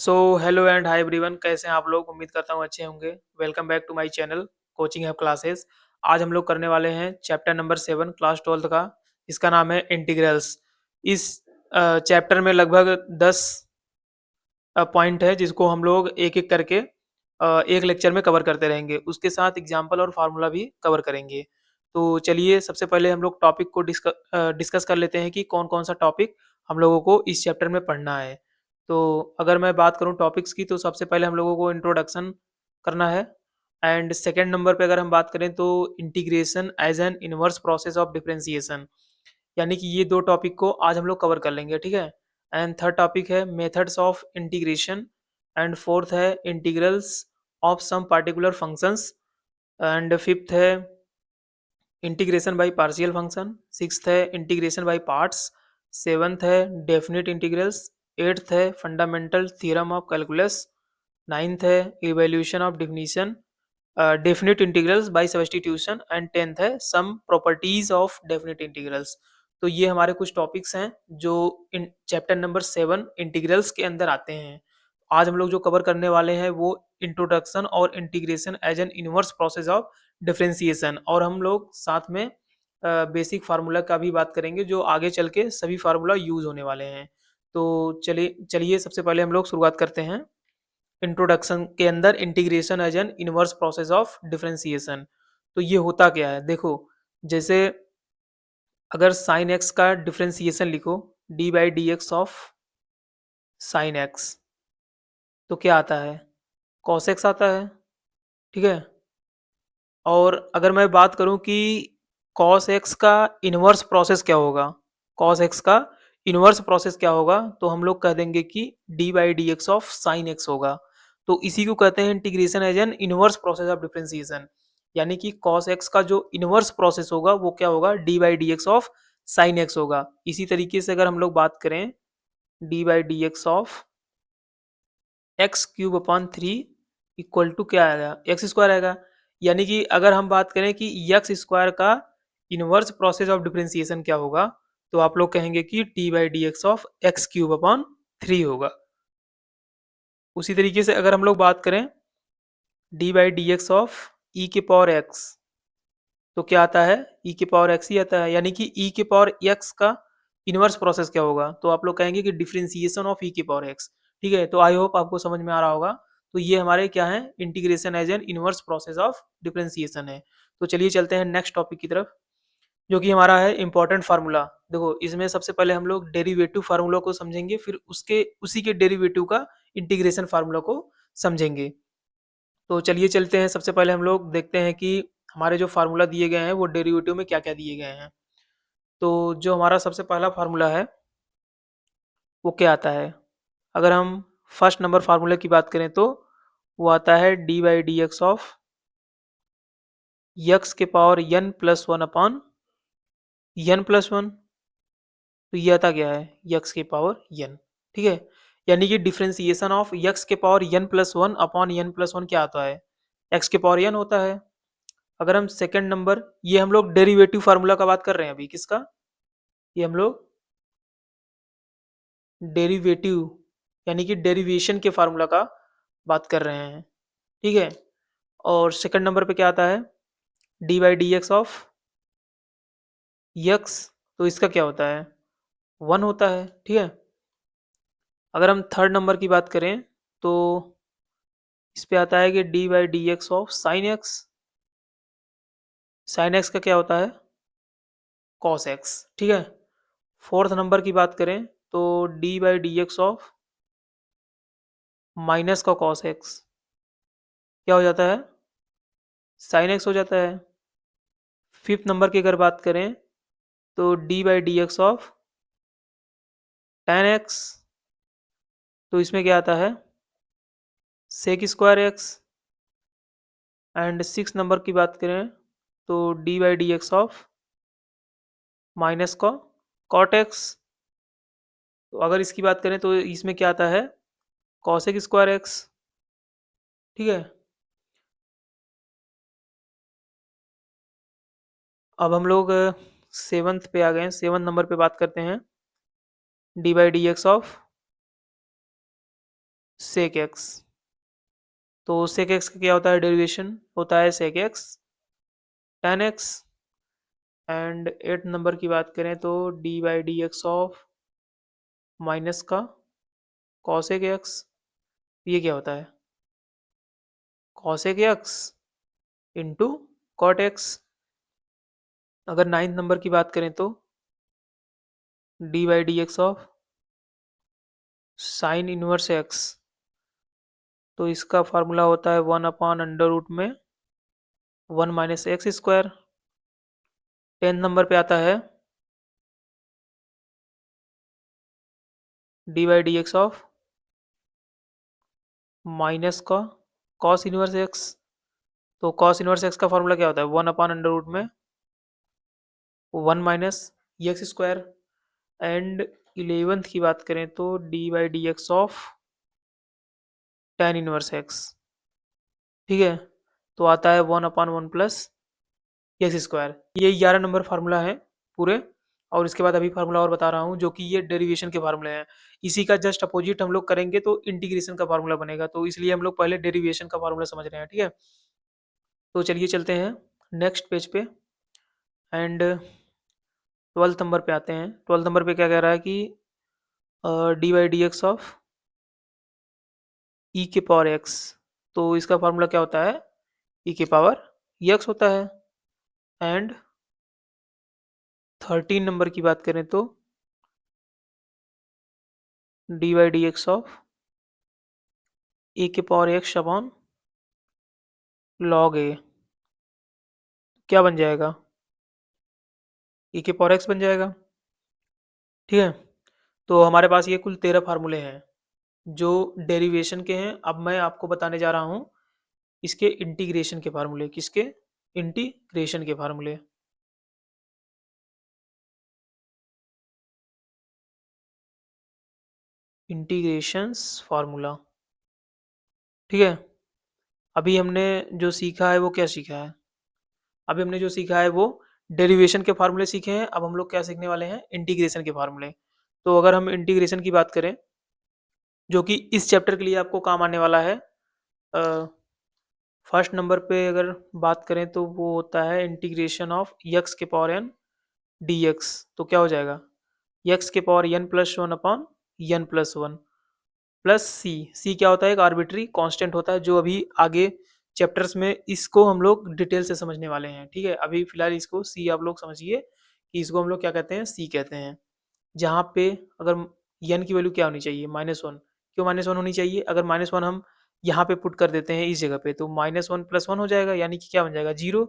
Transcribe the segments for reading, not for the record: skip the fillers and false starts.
So hello and hi everyone, कैसे हैं आप लोग? उम्मीद करता हूँ अच्छे होंगे। Welcome back to my channel coaching have classes. आज हम लोग करने वाले हैं चैप्टर नंबर 7 क्लास 12th का। इसका नाम है इंटीग्रल्स। इस चैप्टर में लगभग 10 पॉइंट है जिसको हम लोग एक एक करके एक लेक्चर में कवर करते रहेंगे। उसके साथ एग्जाम्पल और फार्मूला भी कवर करेंगे। तो चलिए सबसे पहले हम लोग टॉपिक को डिस्कस कर लेते हैं कि कौन कौन सा टॉपिक हम लोगों को इस चैप्टर में पढ़ना है। तो अगर मैं बात करूं टॉपिक्स की, तो सबसे पहले हम लोगों को इंट्रोडक्शन करना है। एंड सेकेंड नंबर पे अगर हम बात करें तो integration as an inverse process of differentiation, यानी कि ये दो टॉपिक को आज हम लोग कवर कर लेंगे, ठीक है। एंड थर्ड टॉपिक है methods of integration. And fourth है integrals of some particular functions. And fifth है integration by partial function. Sixth है इंटीग्रेशन बाय पार्ट्स। सेवन्थ है डेफिनिट इंटीग्रल्स। एट्थ है fundamental theorem of calculus. Ninth है evaluation of definition definite integrals by substitution. And tenth है some properties of definite integrals. तो ये हमारे कुछ topics हैं जो इन चैप्टर नंबर 7 इंटीग्रल्स के अंदर आते हैं। आज हम लोग जो कवर करने वाले हैं वो इंट्रोडक्शन और integration as an inverse process of differentiation, और हम लोग साथ में बेसिक फार्मूला का भी बात करेंगे जो आगे चल के सभी फार्मूला यूज होने वाले हैं। तो चलिए चलिए सबसे पहले हम लोग शुरुआत करते हैं इंट्रोडक्शन के अंदर integration as an inverse process of differentiation. तो ये होता क्या है, देखो। जैसे अगर साइन एक्स का डिफरेंशिएशन लिखो, d by d x of sine x, तो क्या आता है? कॉस एक्स आता है, ठीक है। और अगर मैं बात करूं कि कॉस एक्स का इनवर्स प्रोसेस क्या होगा, कॉस एक्स का इनवर्स प्रोसेस क्या होगा, तो हम लोग कह देंगे कि d by d x of sine x होगा। तो इसी को कहते हैं integration as an inverse process of differentiation, यानी कि कॉस एक्स का जो इनवर्स प्रोसेस होगा वो क्या होगा, d by d x of sine x होगा। इसी तरीके से अगर हम लोग बात करें d by d x of x cube upon three equal to क्या आएगा, एक्स स्क्वायर आएगा। यानी कि अगर हम बात करें कि एक्स स्क्वायर का इनवर्स प्रोसेस ऑफ डिफरेंशिएशन क्या होगा, तो आप लोग कहेंगे कि d by d x of x cube upon three होगा। उसी तरीके से अगर हम लोग बात करें d by d x of e के पावर एक्स, तो क्या आता है, ई के पावर एक्स ही आता है। यानी कि ई के पावर एक्स का इनवर्स प्रोसेस क्या होगा, तो आप लोग कहेंगे कि डिफरेंशिएशन ऑफ ई के पावर एक्स। ठीक है, तो आई होप आपको समझ में आ रहा होगा। तो ये हमारे क्या है, integration as an inverse process of differentiation है। तो चलिए चलते हैं नेक्स्ट टॉपिक की तरफ, जो कि हमारा है इंपॉर्टेंट फार्मूला। देखो इसमें सबसे पहले हम लोग डेरिवेटिव फार्मूला को समझेंगे, फिर उसके उसी के डेरिवेटिव का इंटीग्रेशन फार्मूला को समझेंगे। तो चलिए चलते हैं, सबसे पहले हम लोग देखते हैं कि हमारे जो फार्मूला दिए गए हैं वो डेरिवेटिव में क्या क्या दिए गए हैं। तो जो हमारा सबसे पहला फार्मूला है वो क्या आता है, अगर हम फर्स्ट नंबर फार्मूले की बात करें तो वो आता है d by d x of x के power n plus one upon n plus one. तो ये आता क्या है, यक्स के पावर यन, ठीक है। यानी कि डिफरेंशिएशन ऑफ यक्स के power n plus one upon n plus one क्या आता है, एक्स के पावर यन होता है। अगर हम सेकंड नंबर, ये हम लोग डेरिवेटिव फार्मूला का बात कर रहे हैं अभी, किसका, ये हम लोग डेरिवेटिव यानी कि डेरिवेशन के फार्मूला का बात कर रहे हैं, ठीक है। और सेकंड नंबर पे क्या आता है, d by d x of x, तो इसका क्या होता है, वन होता है, ठीक है। अगर हम थर्ड नंबर की बात करें तो इस पे आता है कि d by d x of sine x, sine x का क्या होता है, कॉस एक्स, ठीक है। फोर्थ नंबर की बात करें तो d by d x of minus का कॉस एक्स क्या हो जाता है, साइन एक्स हो जाता है। फिफ्थ नंबर की अगर बात करें तो d by d x of tan x, तो इसमें क्या आता है, sec square x. And six number की बात करें तो d by d x of minus का कॉट एक्स। तो अगर इसकी बात करें तो इसमें क्या आता है, कॉसेक स्क्वायर एक्स, ठीक है। अब हम लोग सेवन्थ पे आ गए हैं, सेवन्थ नंबर पे बात करते हैं d by d x of sec x. तो सेक एक्स का क्या होता है, डेरिवेशन होता है sec x tan x. And 8 number की बात करें तो d by d x of minus का कॉसेक एक्स। ये क्या होता है, cosec x into cot x. अगर 9 नंबर की बात करें तो d by d x of sine inverse x. तो इसका फार्मूला होता है 1/√, में 1 - x²। 10 नंबर पे आता है d by d x of minus का कॉस इनवर्स एक्स। तो कॉस इनवर्स एक्स का फार्मूला क्या होता है, 1/√, में 1 - x²। एंड 11th की बात करें तो d by d x of tan inverse x. ठीक है, तो आता है 1/1 प्लस x²। ये 11 नंबर फार्मूला है पूरे। और इसके बाद अभी फार्मूला और बता रहा हूँ जो कि ये डेरिवेशन के फार्मूले हैं। इसी का जस्ट अपोजिट हम लोग करेंगे तो इंटीग्रेशन का फार्मूला बनेगा, तो इसलिए हम लोग पहले डेरिवेशन का फार्मूला समझ रहे हैं। ठीक है, तो चलिए चलते हैं नेक्स्ट पेज पे। एंड 12th नंबर पे आते हैं। 12th नंबर पे क्या कह रहा है कि d by d x of e के पावर एक्स। तो इसका फार्मूला क्या होता है, ई के पावर एक्स होता है। एंड 13 नंबर की बात करें तो d by d x of a के power x upon log a. क्या बन जाएगा, ए के पावर एक्स बन जाएगा। ठीक है, तो हमारे पास ये कुल 13 फार्मूले हैं जो डेरिवेशन के हैं। अब मैं आपको बताने जा रहा हूँ इसके इंटीग्रेशन के फार्मूले। किसके, इंटीग्रेशन के फार्मूले। Integrations formula. ठीक है, अभी हमने जो सीखा है वो क्या सीखा है, अभी हमने जो सीखा है वो डेरिवेशन के फार्मूले सीखे हैं। अब हम लोग क्या सीखने वाले हैं, इंटीग्रेशन के फार्मूले। तो अगर हम इंटीग्रेशन की बात करें जो कि इस चैप्टर के लिए आपको काम आने वाला है, फर्स्ट नंबर पे अगर बात करें तो वो होता है इंटीग्रेशन ऑफ यक्स के पावर एन डी एक्स। तो क्या हो जाएगा, यक्स के power n plus one upon n plus one plus सी। सी क्या होता है, एक आर्बिट्री कांस्टेंट होता है जो अभी आगे चैप्टर्स में इसको हम लोग डिटेल से समझने वाले हैं। ठीक है, अभी फिलहाल इसको सी आप लोग समझिए कि इसको हम लोग क्या कहते हैं, सी कहते हैं। जहाँ पे अगर एन की वैल्यू क्या होनी चाहिए, -1। क्यों -1 होनी चाहिए, अगर -1 हम यहाँ पे पुट कर देते हैं इस जगह पे तो -1 + 1 हो जाएगा, यानी कि क्या बन जाएगा, 0।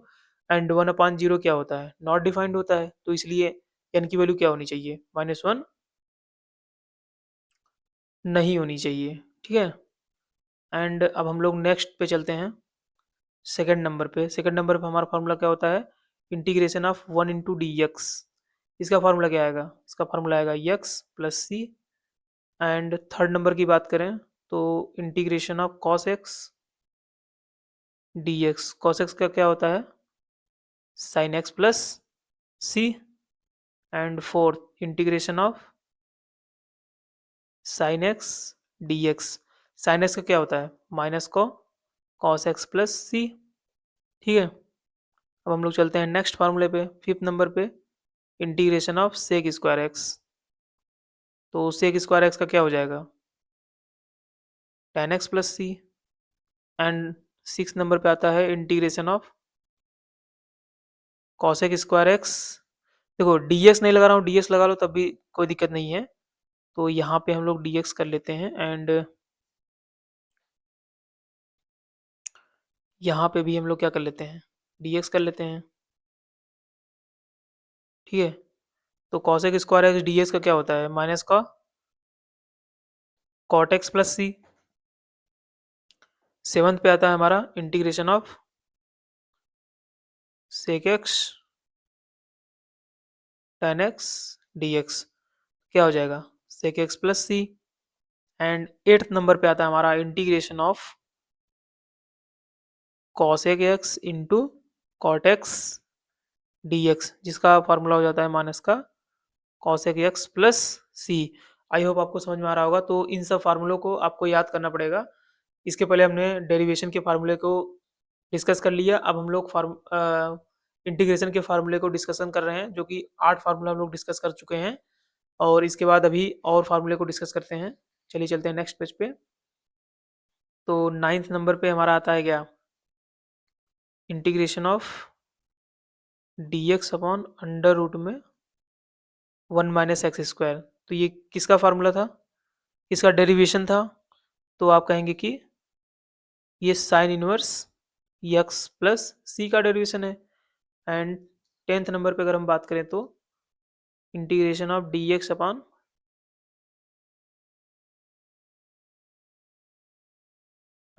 एंड 1/0 क्या होता है, नॉट डिफाइंड होता है। तो इसलिए एन की वैल्यू क्या होनी चाहिए, -1 नहीं होनी चाहिए। ठीक है, एंड अब हम लोग नेक्स्ट पे चलते हैं। सेकंड नंबर पे, सेकंड नंबर पे हमारा फार्मूला क्या होता है, इंटीग्रेशन ऑफ 1 × डी एक्स। इसका फार्मूला क्या आएगा, इसका फार्मूला आएगा x plus c. And third number की बात करें तो integration of cos x d x. Cos x का क्या होता है, sine x plus c. And fourth integration of sine x d x. Sine x का क्या होता है, माइनस को कॉस एक्स प्लस सी। ठीक है, अब हम लोग चलते हैं नेक्स्ट फार्मूले पे, फिफ्थ नंबर पे, integration of sec square x. तो सेक स्क्वायर एक्स का क्या हो जाएगा, tan x plus c. And six number पे आता है integration of cosec square x. देखो डी एक्स नहीं लगा रहा हूँ, डी एक्स लगा लो तब भी कोई दिक्कत नहीं है। तो यहाँ पे हम लोग डी एक्स कर लेते हैं। एंड यहाँ पे भी हम लोग क्या कर लेते हैं, डी एक्स कर लेते हैं। ठीक है, तो cosec square x d x का क्या होता है, माइनस का cot x plus c. Seventh पे आता है हमारा integration of sec x tan x d x. क्या हो जाएगा, sec x plus c. And eighth number पे आता है हमारा integration of cosec x into cot x d x, जिसका फार्मूला हो जाता है माइनस का cosec x plus c. I hope आपको समझ में आ रहा होगा। तो इन सब फार्मूलों को आपको याद करना पड़ेगा। इसके पहले हमने डेरिवेशन के फार्मूले को डिस्कस कर लिया। अब हम लोग इंटीग्रेशन के फार्मूले को डिस्कशन कर रहे हैं, जो कि 8 फार्मूला हम लोग डिस्कस कर चुके हैं और इसके बाद अभी और फार्मूले को डिस्कस करते हैं। चलिए चलते हैं नेक्स्ट पेज पे। तो 9th नंबर पे हमारा आता है क्या, integration of dx upon under root में 1 माइनस एक्स स्क्वायर। तो ये किसका फार्मूला था, किसका डेरिवेशन था, तो आप कहेंगे कि ये साइन इनवर्स एक्स प्लस सी का डेरिवेशन है। एंड 10th नंबर पे अगर हम बात करें तो integration of d x upon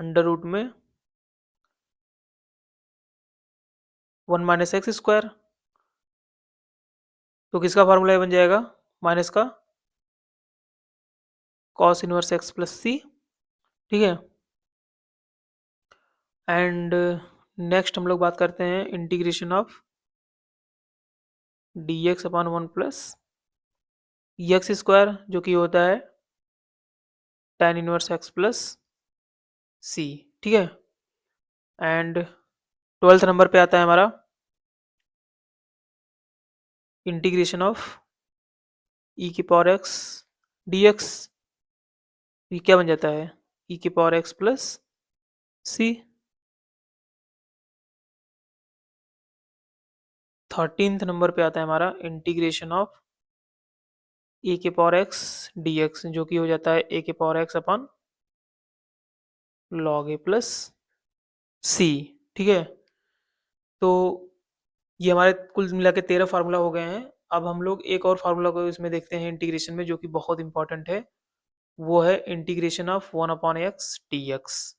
under root में 1 माइनस एक्स स्क्वायर। तो किसका फार्मूला बन जाएगा, माइनस का cos inverse x plus c. ठीक है। एंड नेक्स्ट हम लोग बात करते हैं integration of d x upon 1 plus x square, जो कि होता है tan inverse x plus c. ठीक है। एंड 12th नंबर पे आता है हमारा इंटीग्रेशन ऑफ ई की पावर एक्स डी एक्स। ये क्या बन जाता है, ई की पावर एक्स प्लस सी। 13th नंबर पे आता है हमारा इंटीग्रेशन ऑफ ए के पावर एक्स डी एक्स, जो कि हो जाता है ए के पावर एक्स अपन लॉग ए प्लस सी। ठीक है। तो ये हमारे कुल मिला के 13 फार्मूला हो गए हैं। अब हम लोग एक और फार्मूला को इसमें देखते हैं इंटीग्रेशन में, जो कि बहुत इंपॉर्टेंट है। वो है integration of 1 upon x d x,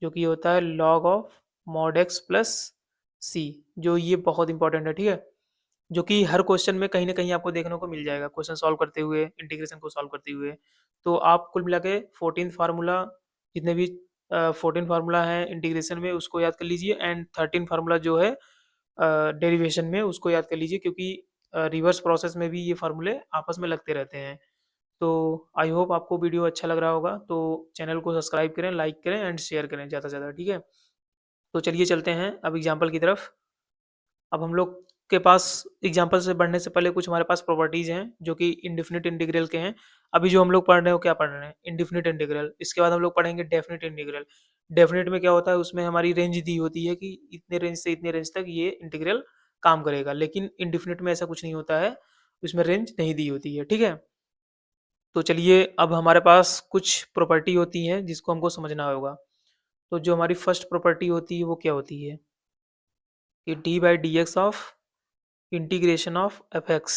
जो कि होता है log of mod x plus c. जो ये बहुत इंपॉर्टेंट है। ठीक है। जो कि हर क्वेश्चन में कहीं ना कहीं आपको देखने को मिल जाएगा, क्वेश्चन सॉल्व करते हुए, इंटीग्रेशन को सॉल्व करते हुए। तो आप कुल मिला के 14 फार्मूला, जितने भी 14 फार्मूला हैं इंटीग्रेशन में, उसको याद कर लीजिए। एंड 13 फार्मूला जो है डेरिवेशन में, उसको याद कर लीजिए, क्योंकि रिवर्स प्रोसेस में भी ये फार्मूले आपस में लगते रहते हैं। तो आई होप आपको वीडियो अच्छा लग रहा होगा। तो चैनल को सब्सक्राइब करें, लाइक करें एंड शेयर करें ज़्यादा से ज़्यादा। ठीक है। तो चलिए चलते हैं अब एग्जाम्पल की तरफ। अब हम लोग के पास एग्जाम्पल से बढ़ने से पहले कुछ हमारे पास प्रॉपर्टीज़ हैं, जो कि इंडिफिनिट इंटीग्रल के हैं। अभी जो हम लोग पढ़ रहे हैं वो क्या पढ़ रहे हैं, इंडिफिनिट इंटीग्रल। इसके बाद हम लोग पढ़ेंगे डेफिनिट इंटीग्रल। डेफिनिट में क्या होता है, उसमें हमारी रेंज दी होती है कि इतने रेंज से इतने रेंज तक ये इंटीग्रल काम करेगा। लेकिन इंडिफिनिट में ऐसा कुछ नहीं होता है, उसमें रेंज नहीं दी होती है। ठीक है। तो चलिए, अब हमारे पास कुछ प्रॉपर्टी होती हैं जिसको हमको समझना होगा। तो जो हमारी फर्स्ट प्रॉपर्टी होती है वो क्या होती है, कि d by d x of integration of f x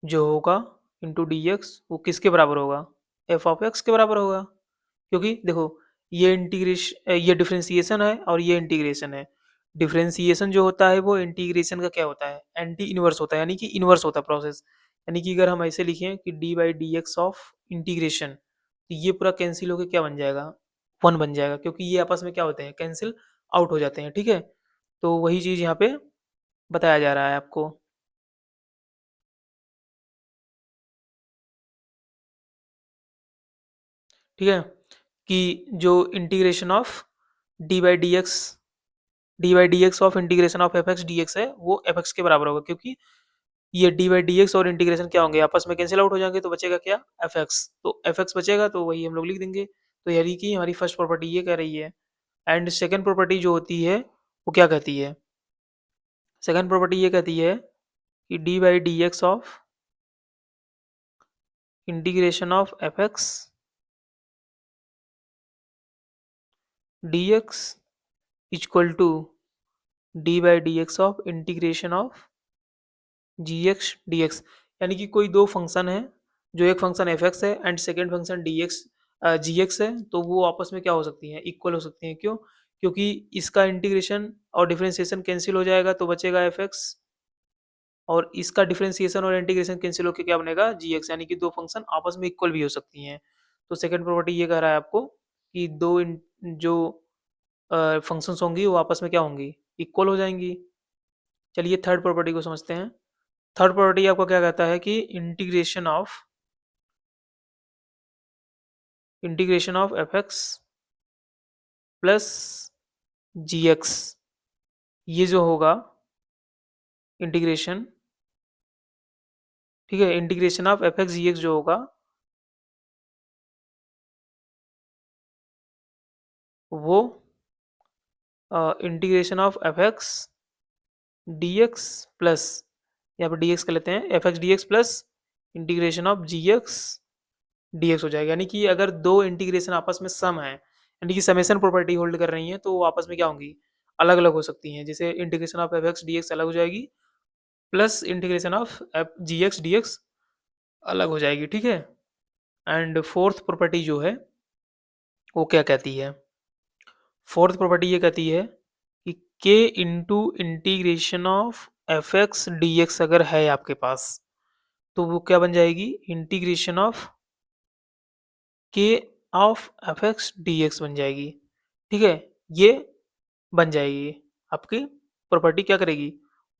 जो होगा इंटू डी एक्स, वो किसके बराबर होगा, एफ ऑफ एक्स के बराबर होगा। क्योंकि देखो, ये इंटीग्रेशन, ये डिफरेंशिएशन है और ये इंटीग्रेशन है। डिफरेंशिएशन जो होता है वो इंटीग्रेशन का क्या होता है, एंटी इनवर्स होता है, यानी कि इनवर्स होता है प्रोसेस। यानी कि अगर हम ऐसे लिखें कि d by d x of integration, तो ये पूरा कैंसिल होकर क्या बन जाएगा, 1 बन जाएगा, क्योंकि ये आपस में क्या होते हैं, कैंसिल आउट हो जाते हैं। ठीक है। तो वही चीज़ यहाँ पे बताया जा रहा है आपको। ठीक है। कि जो integration of D by d x of integration of f x d x है, वो एफ एक्स के बराबर होगा, क्योंकि ये डी बाई डी एक्स और इंटीग्रेशन क्या होंगे, आपस में कैंसिल आउट हो जाएंगे, तो बचेगा क्या, एफ एक्स। तो एफ एक्स बचेगा, तो वही हम लोग लिख देंगे। तो यानी कि हमारी फर्स्ट प्रॉपर्टी ये कह रही है। एंड सेकेंड प्रॉपर्टी जो होती है वो क्या कहती है, सेकेंड प्रॉपर्टी ये कहती है कि d by d x of integration of f x d x equal to d by d x of integration of g x d x. यानी कि कोई दो फंक्शन है, जो एक फंक्शन एफ एक्स है and second function d x g x है, तो वो आपस में क्या हो सकती हैं, इक्वल हो सकती हैं। क्यों, क्योंकि इसका इंटीग्रेशन और डिफरेंशिएशन कैंसिल हो जाएगा, तो बचेगा एफ एक्स, और इसका डिफरेंशिएशन और इंटीग्रेशन कैंसिल होकर क्या बनेगा, जी एक्स। यानी कि दो फंक्शन आपस में इक्वल भी हो सकती हैं। तो सेकेंड प्रॉपर्टी ये कह रहा है आपको कि जो फंक्शंस होंगी वो आपस में क्या होंगी, इक्वल हो जाएंगी। चलिए थर्ड प्रॉपर्टी को समझते हैं। थर्ड प्रॉपर्टी आपको क्या कहता है कि integration of integration of f x plus g x, ये जो होगा इंटीग्रेशन, ठीक है, integration of f x g x जो होगा वो integration of f x d x plus, यहाँ पर डी एक्स कर लेते हैं, f x d x plus integration of g x d x हो जाएगा। यानी कि अगर दो इंटीग्रेशन आपस में सम है, यानी कि समेशन प्रॉपर्टी होल्ड कर रही हैं, तो वो आपस में क्या होंगी, अलग अलग हो सकती हैं। जैसे integration of f x d x अलग हो जाएगी, plus integration of F G x d x अलग हो जाएगी, ठीक है। एंड फोर्थ प्रॉपर्टी जो है वो क्या कहती है, फोर्थ प्रॉपर्टी ये कहती है कि के into integration of f x d x अगर है आपके पास, तो वो क्या बन जाएगी, इंटीग्रेशन ऑफ के of f x d x बन जाएगी, ठीक है। ये बन जाएगी आपकी प्रॉपर्टी, क्या करेगी,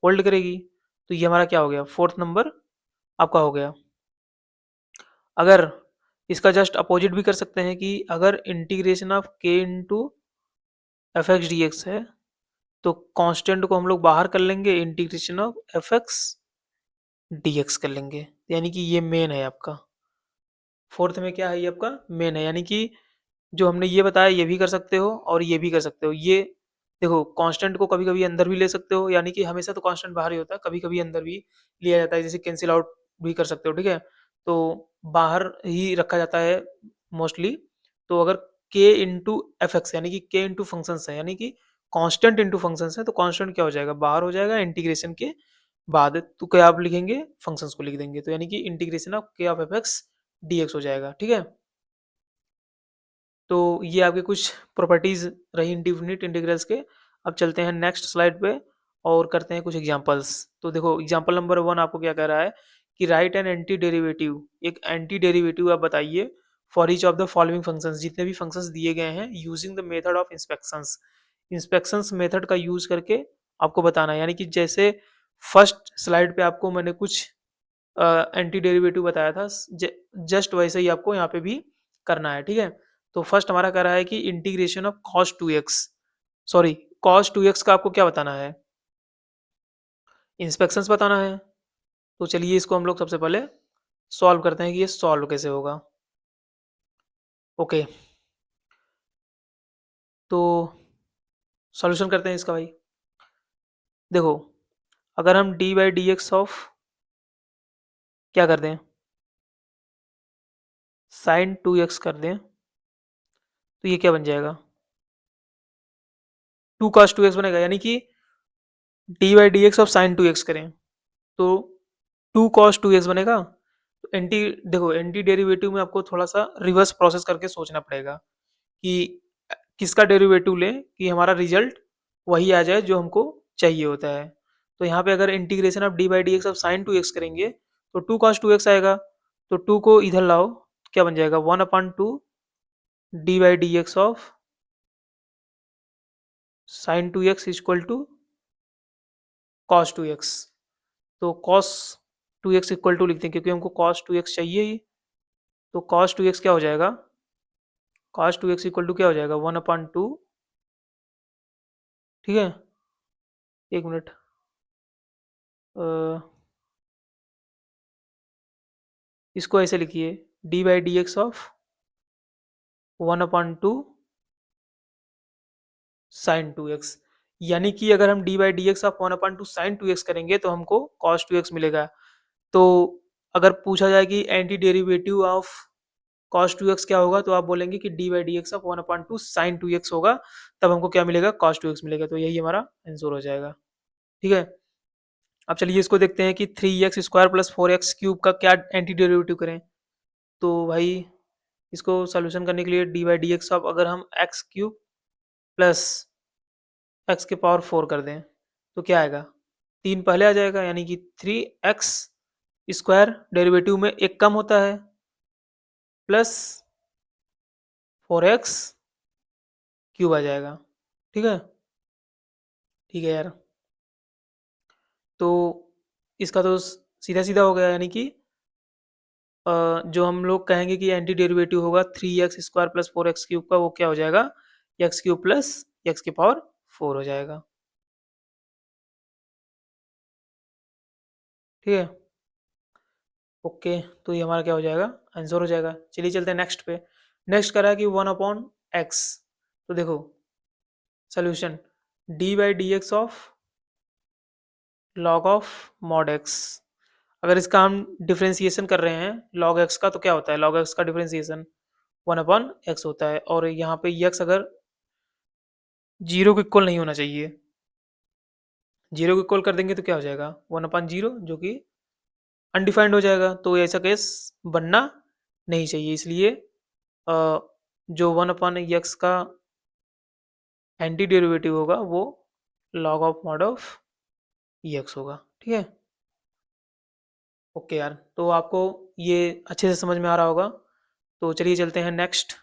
होल्ड करेगी। तो ये हमारा क्या हो गया, फोर्थ नंबर आपका हो गया। अगर इसका जस्ट अपोजिट भी कर सकते हैं कि अगर इंटीग्रेशन ऑफ के into F x d x है, तो कांस्टेंट को हम लोग बाहर कर लेंगे, integration of f x d x कर लेंगे, यानी कि ये मेन है आपका। फोर्थ में क्या है, ये आपका मेन है, यानी कि जो हमने ये बताया ये भी कर सकते हो और ये भी कर सकते हो। ये देखो कांस्टेंट को कभी कभी अंदर भी ले सकते हो, यानी कि हमेशा तो कांस्टेंट बाहर ही होता है, कभी कभी अंदर भी लिया जाता है, जैसे कैंसिल आउट भी कर सकते हो, ठीक है। तो बाहर ही रखा जाता है मोस्टली। तो अगर के इंटू एफ एक्स, यानी कि के इंटू फंक्शन है, यानी कि कांस्टेंट इंटू फंक्शन है, तो कांस्टेंट क्या हो जाएगा, बाहर हो जाएगा इंटीग्रेशन के बाद। तो क्या आप लिखेंगे, फंक्शंस को लिख देंगे, तो यानी कि इंटीग्रेशन ऑफ के of f x d x हो जाएगा, ठीक है। तो ये आपके कुछ प्रॉपर्टीज रही इंडिफिनिट इंटीग्रल्स के। अब चलते हैं नेक्स्ट स्लाइड पे और करते हैं कुछ एग्जांपल्स। तो देखो एग्जांपल नंबर 1 आपको क्या कह रहा है कि राइट एन एंटी डेरिवेटिव, एक एंटी डेरिवेटिव आप बताइए for each of the following functions, जितने भी फंक्शंस दिए गए हैं, using the method of inspections, inspections method का यूज करके आपको बताना है। यानी कि जैसे फर्स्ट स्लाइड पे आपको मैंने कुछ एंटी डेरिवेटिव बताया था, जस्ट वैसे ही आपको यहाँ पे भी करना है, ठीक है। तो फर्स्ट हमारा कह रहा है कि integration of cos 2x, sorry cos 2x का आपको क्या बताना है, इंस्पेक्शंस बताना है। तो चलिए इसको हम लोग सबसे पहले सॉल्व करते हैं कि ये सॉल्व कैसे होगा। ओके, तो सॉल्यूशन करते हैं इसका भाई। देखो अगर हम d by d x of क्या कर दें, साइन 2x कर दें, तो ये क्या बन जाएगा, 2 cos 2x बनेगा। यानी कि d by d x of sine 2x करें तो 2 cos 2x बनेगा। तो एंटी, देखो एंटी डेरिवेटिव में आपको थोड़ा सा रिवर्स प्रोसेस करके सोचना पड़ेगा कि किसका डेरिवेटिव लें कि हमारा रिजल्ट वही आ जाए जो हमको चाहिए होता है। तो यहाँ पे अगर integration of D by d x of sine 2x करेंगे तो 2 cos 2x आएगा। तो 2 को इधर लाओ, क्या बन जाएगा, 1/2 d by d x of sine 2x equal to cos 2x। तो cos 2x इक्वल टू लिखते हैं क्योंकि हमको cos 2x चाहिए ही। तो cos 2x क्या हो जाएगा, cos 2x इक्वल टू क्या हो जाएगा, 1/2, ठीक है। एक मिनट, अ, इसको ऐसे लिखिए, d by d x of 1/2 sine 2x। यानी कि अगर हम d by d x of 1/2 sine 2x करेंगे तो हमको cos 2x मिलेगा। तो अगर पूछा जाए कि anti derivative of cos 2x क्या होगा, तो आप बोलेंगे कि d by d x of 1/2 sine 2x होगा, तब हमको क्या मिलेगा, cos 2x मिलेगा। तो यही हमारा आंसर हो जाएगा, ठीक है। अब चलिए इसको देखते हैं कि 3x² प्लस 4x³ का क्या एंटी डेरिवेटिव करें। तो भाई इसको सॉल्यूशन करने के लिए D by d x of, अगर हम x³ प्लस x⁴ कर दें तो क्या आएगा, 3 पहले आ जाएगा, यानी कि 3x² डेरिवेटिव में एक कम होता है, प्लस 4x³ आ जाएगा, ठीक है। ठीक है यार, तो इसका तो सीधा सीधा हो गया, यानी कि जो हम लोग कहेंगे कि एंटी डेरिवेटिव होगा 3x² प्लस 4x³ का, वो क्या हो जाएगा, x³ प्लस एक्स की पावर 4 हो जाएगा। ठीक है, ओके। तो ये हमारा क्या हो जाएगा, आंसर हो जाएगा। चलिए चलते हैं नेक्स्ट पे। नेक्स्ट करा है कि 1/x। तो देखो solution, d/dx of log of mod x। अगर इसका हम डिफरेंशिएशन कर रहे हैं log x का, तो क्या होता है, log x का डिफरेंशिएशन 1/x होता है। और यहाँ पे x अगर जीरो के इक्वल नहीं होना चाहिए, जीरो को इक्वल कर देंगे तो क्या हो जाएगा, 1/0, जो कि अनडिफाइंड हो जाएगा। तो ऐसा केस बनना नहीं चाहिए, इसलिए अ, जो 1/x का एंटी डेरिवेटिव होगा वो log of mod of x होगा। ठीक है, ओके यार, तो आपको ये अच्छे से समझ में आ रहा होगा। तो चलिए चलते हैं नेक्स्ट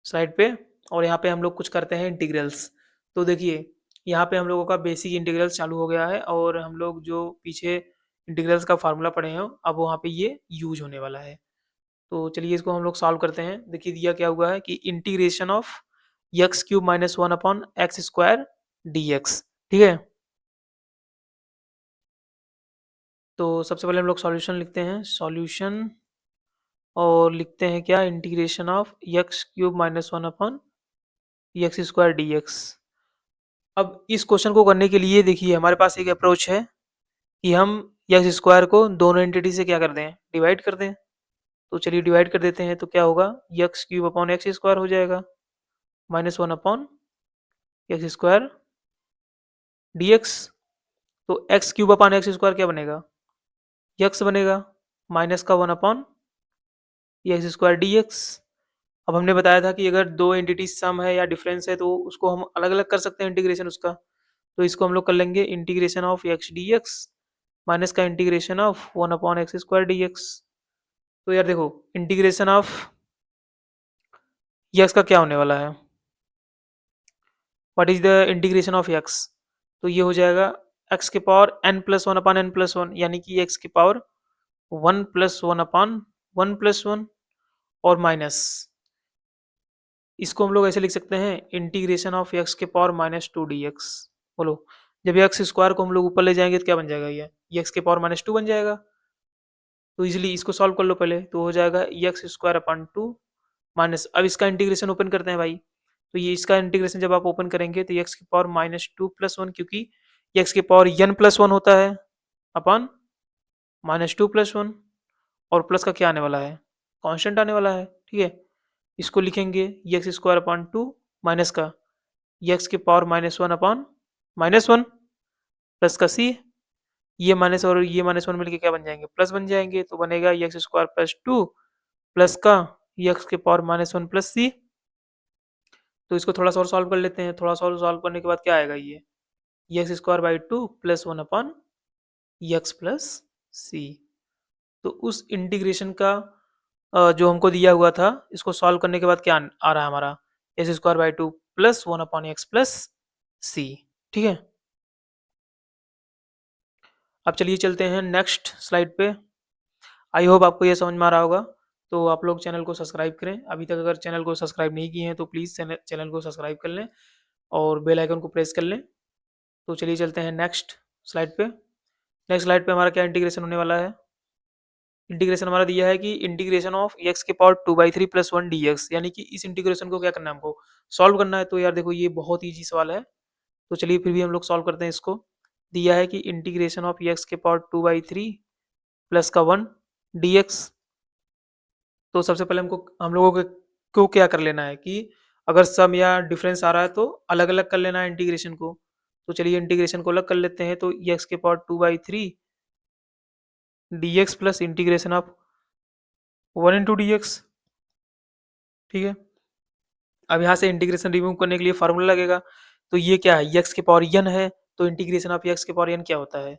स्लाइड पे। और यहाँ पे हम लोग कुछ करते हैं इंटीग्रल्स। तो देखिए, यहाँ पे हम लोगों का बेसिक इंटीग्रल्स चालू हो गया है, और हम लोग जो पीछे इंटीग्रल्स का फार्मूला पढ़े हैं अब वहाँ पे ये यूज होने वाला है। तो चलिए इसको हम लोग सॉल्व करते हैं। देखिए दिया क्या हुआ है कि integration of x³ minus 1/x² dx। ठीक है, तो सबसे पहले हम लोग सॉल्यूशन लिखते हैं, सॉल्यूशन, और लिखते हैं क्या, integration of x³ minus 1/x² dx। अब इस क्वेश्चन को करने के लिए देखिए हमारे पास एक अप्रोच है कि हम एक्स स्क्वायर को दोनों एंटिटी से क्या कर दें, डिवाइड कर दें। तो चलिए डिवाइड कर देते हैं, तो क्या होगा, x³ अपॉन x² हो जाएगा, -1/x² dx। तो x³ अपॉन x² क्या बनेगा, x बनेगा, माइनस का 1/x² dx। अब हमने बताया था कि अगर दो एंटिटी सम है या डिफरेंस है तो उसको हम अलग अलग कर सकते हैं इंटीग्रेशन उसका। तो इसको हम लोग कर लेंगे integration of x dx minus का इंटीग्रेशन ऑफ 1/x² dx। तो यार देखो, इंटीग्रेशन ऑफ x का क्या होने वाला है, what is the integration of x। तो ये हो जाएगा x के पावर n+1/n+1, यानी कि x की पावर 1+1/1+1, और माइनस, इसको हम लोग ऐसे लिख सकते हैं, इंटीग्रेशन ऑफ x के पावर -2 dx। बोलो, जब एक्स स्क्वायर को हम लोग ऊपर ले जाएंगे तो क्या बन जाएगा, ये x के पावर -2 बन जाएगा। तो इजीली इसको सॉल्व कर लो पहले, तो हो जाएगा x² अपॉन 2 माइनस, अब इसका इंटीग्रेशन ओपन करते हैं भाई। तो ये इसका इंटीग्रेशन जब आप ओपन करेंगे तो x की पावर -2+1, क्योंकि x की पावर n+1 होता है, अपॉन -2+1, और प्लस का क्या आने वाला है, कांस्टेंट आने वाला है। ठीक है, इसको लिखेंगे x² अपॉन 2 माइनस का x की पावर -1/-1 प्लस का c, ये माइनस और ये -1 मिलके क्या बन जाएंगे, प्लस बन जाएंगे। तो बनेगा x² + 2 प्लस का x की पावर -1 प्लस c। तो इसको थोड़ा सा और सॉल्व कर लेते हैं, थोड़ा सा और सॉल्व करने के बाद क्या आएगा, ये x²/2 plus 1/x plus c। तो उस इंटीग्रेशन का जो हमको दिया हुआ था, इसको सॉल्व करने के बाद क्या आ रहा है हमारा, x²/2 plus 1/x plus c। ठीक है, अब चलिए चलते हैं नेक्स्ट स्लाइड पे। आई होप आपको ये समझ में आ रहा होगा। तो आप लोग चैनल को सब्सक्राइब करें, अभी तक अगर चैनल को सब्सक्राइब नहीं किए हैं तो प्लीज़ चैनल को सब्सक्राइब कर लें और बेल आइकन को प्रेस कर लें। तो चलिए चलते हैं नेक्स्ट स्लाइड पे। नेक्स्ट स्लाइड पे हमारा क्या इंटीग्रेशन होने वाला है, इंटीग्रेशन हमारा दिया है कि इंटीग्रेशन ऑफ x के पावर 2/3 प्लस 1 dx, यानी कि इस इंटीग्रेशन को क्या करना है, हमको सॉल्व करना है। तो यार देखो, ये बहुत ईजी सवाल है, तो चलिए फिर भी हम लोग सॉल्व करते हैं इसको। दिया है कि इंटीग्रेशन ऑफ x के पावर 2/3 प्लस का 1 dx। तो सबसे पहले हमको हम लोगों को क्या कर लेना है कि अगर सम या डिफरेंस आ रहा है तो अलग अलग कर लेना है इंटीग्रेशन को। तो चलिए इंटीग्रेशन को अलग कर लेते हैं, तो x के power 2/3 dx plus integration of 1 into dx। ठीक है, अब यहाँ से इंटीग्रेशन रिमूव करने के लिए फार्मूला लगेगा। तो ये क्या है, x के पावर n है, तो इंटीग्रेशन ऑफ x के पावर n क्या होता है,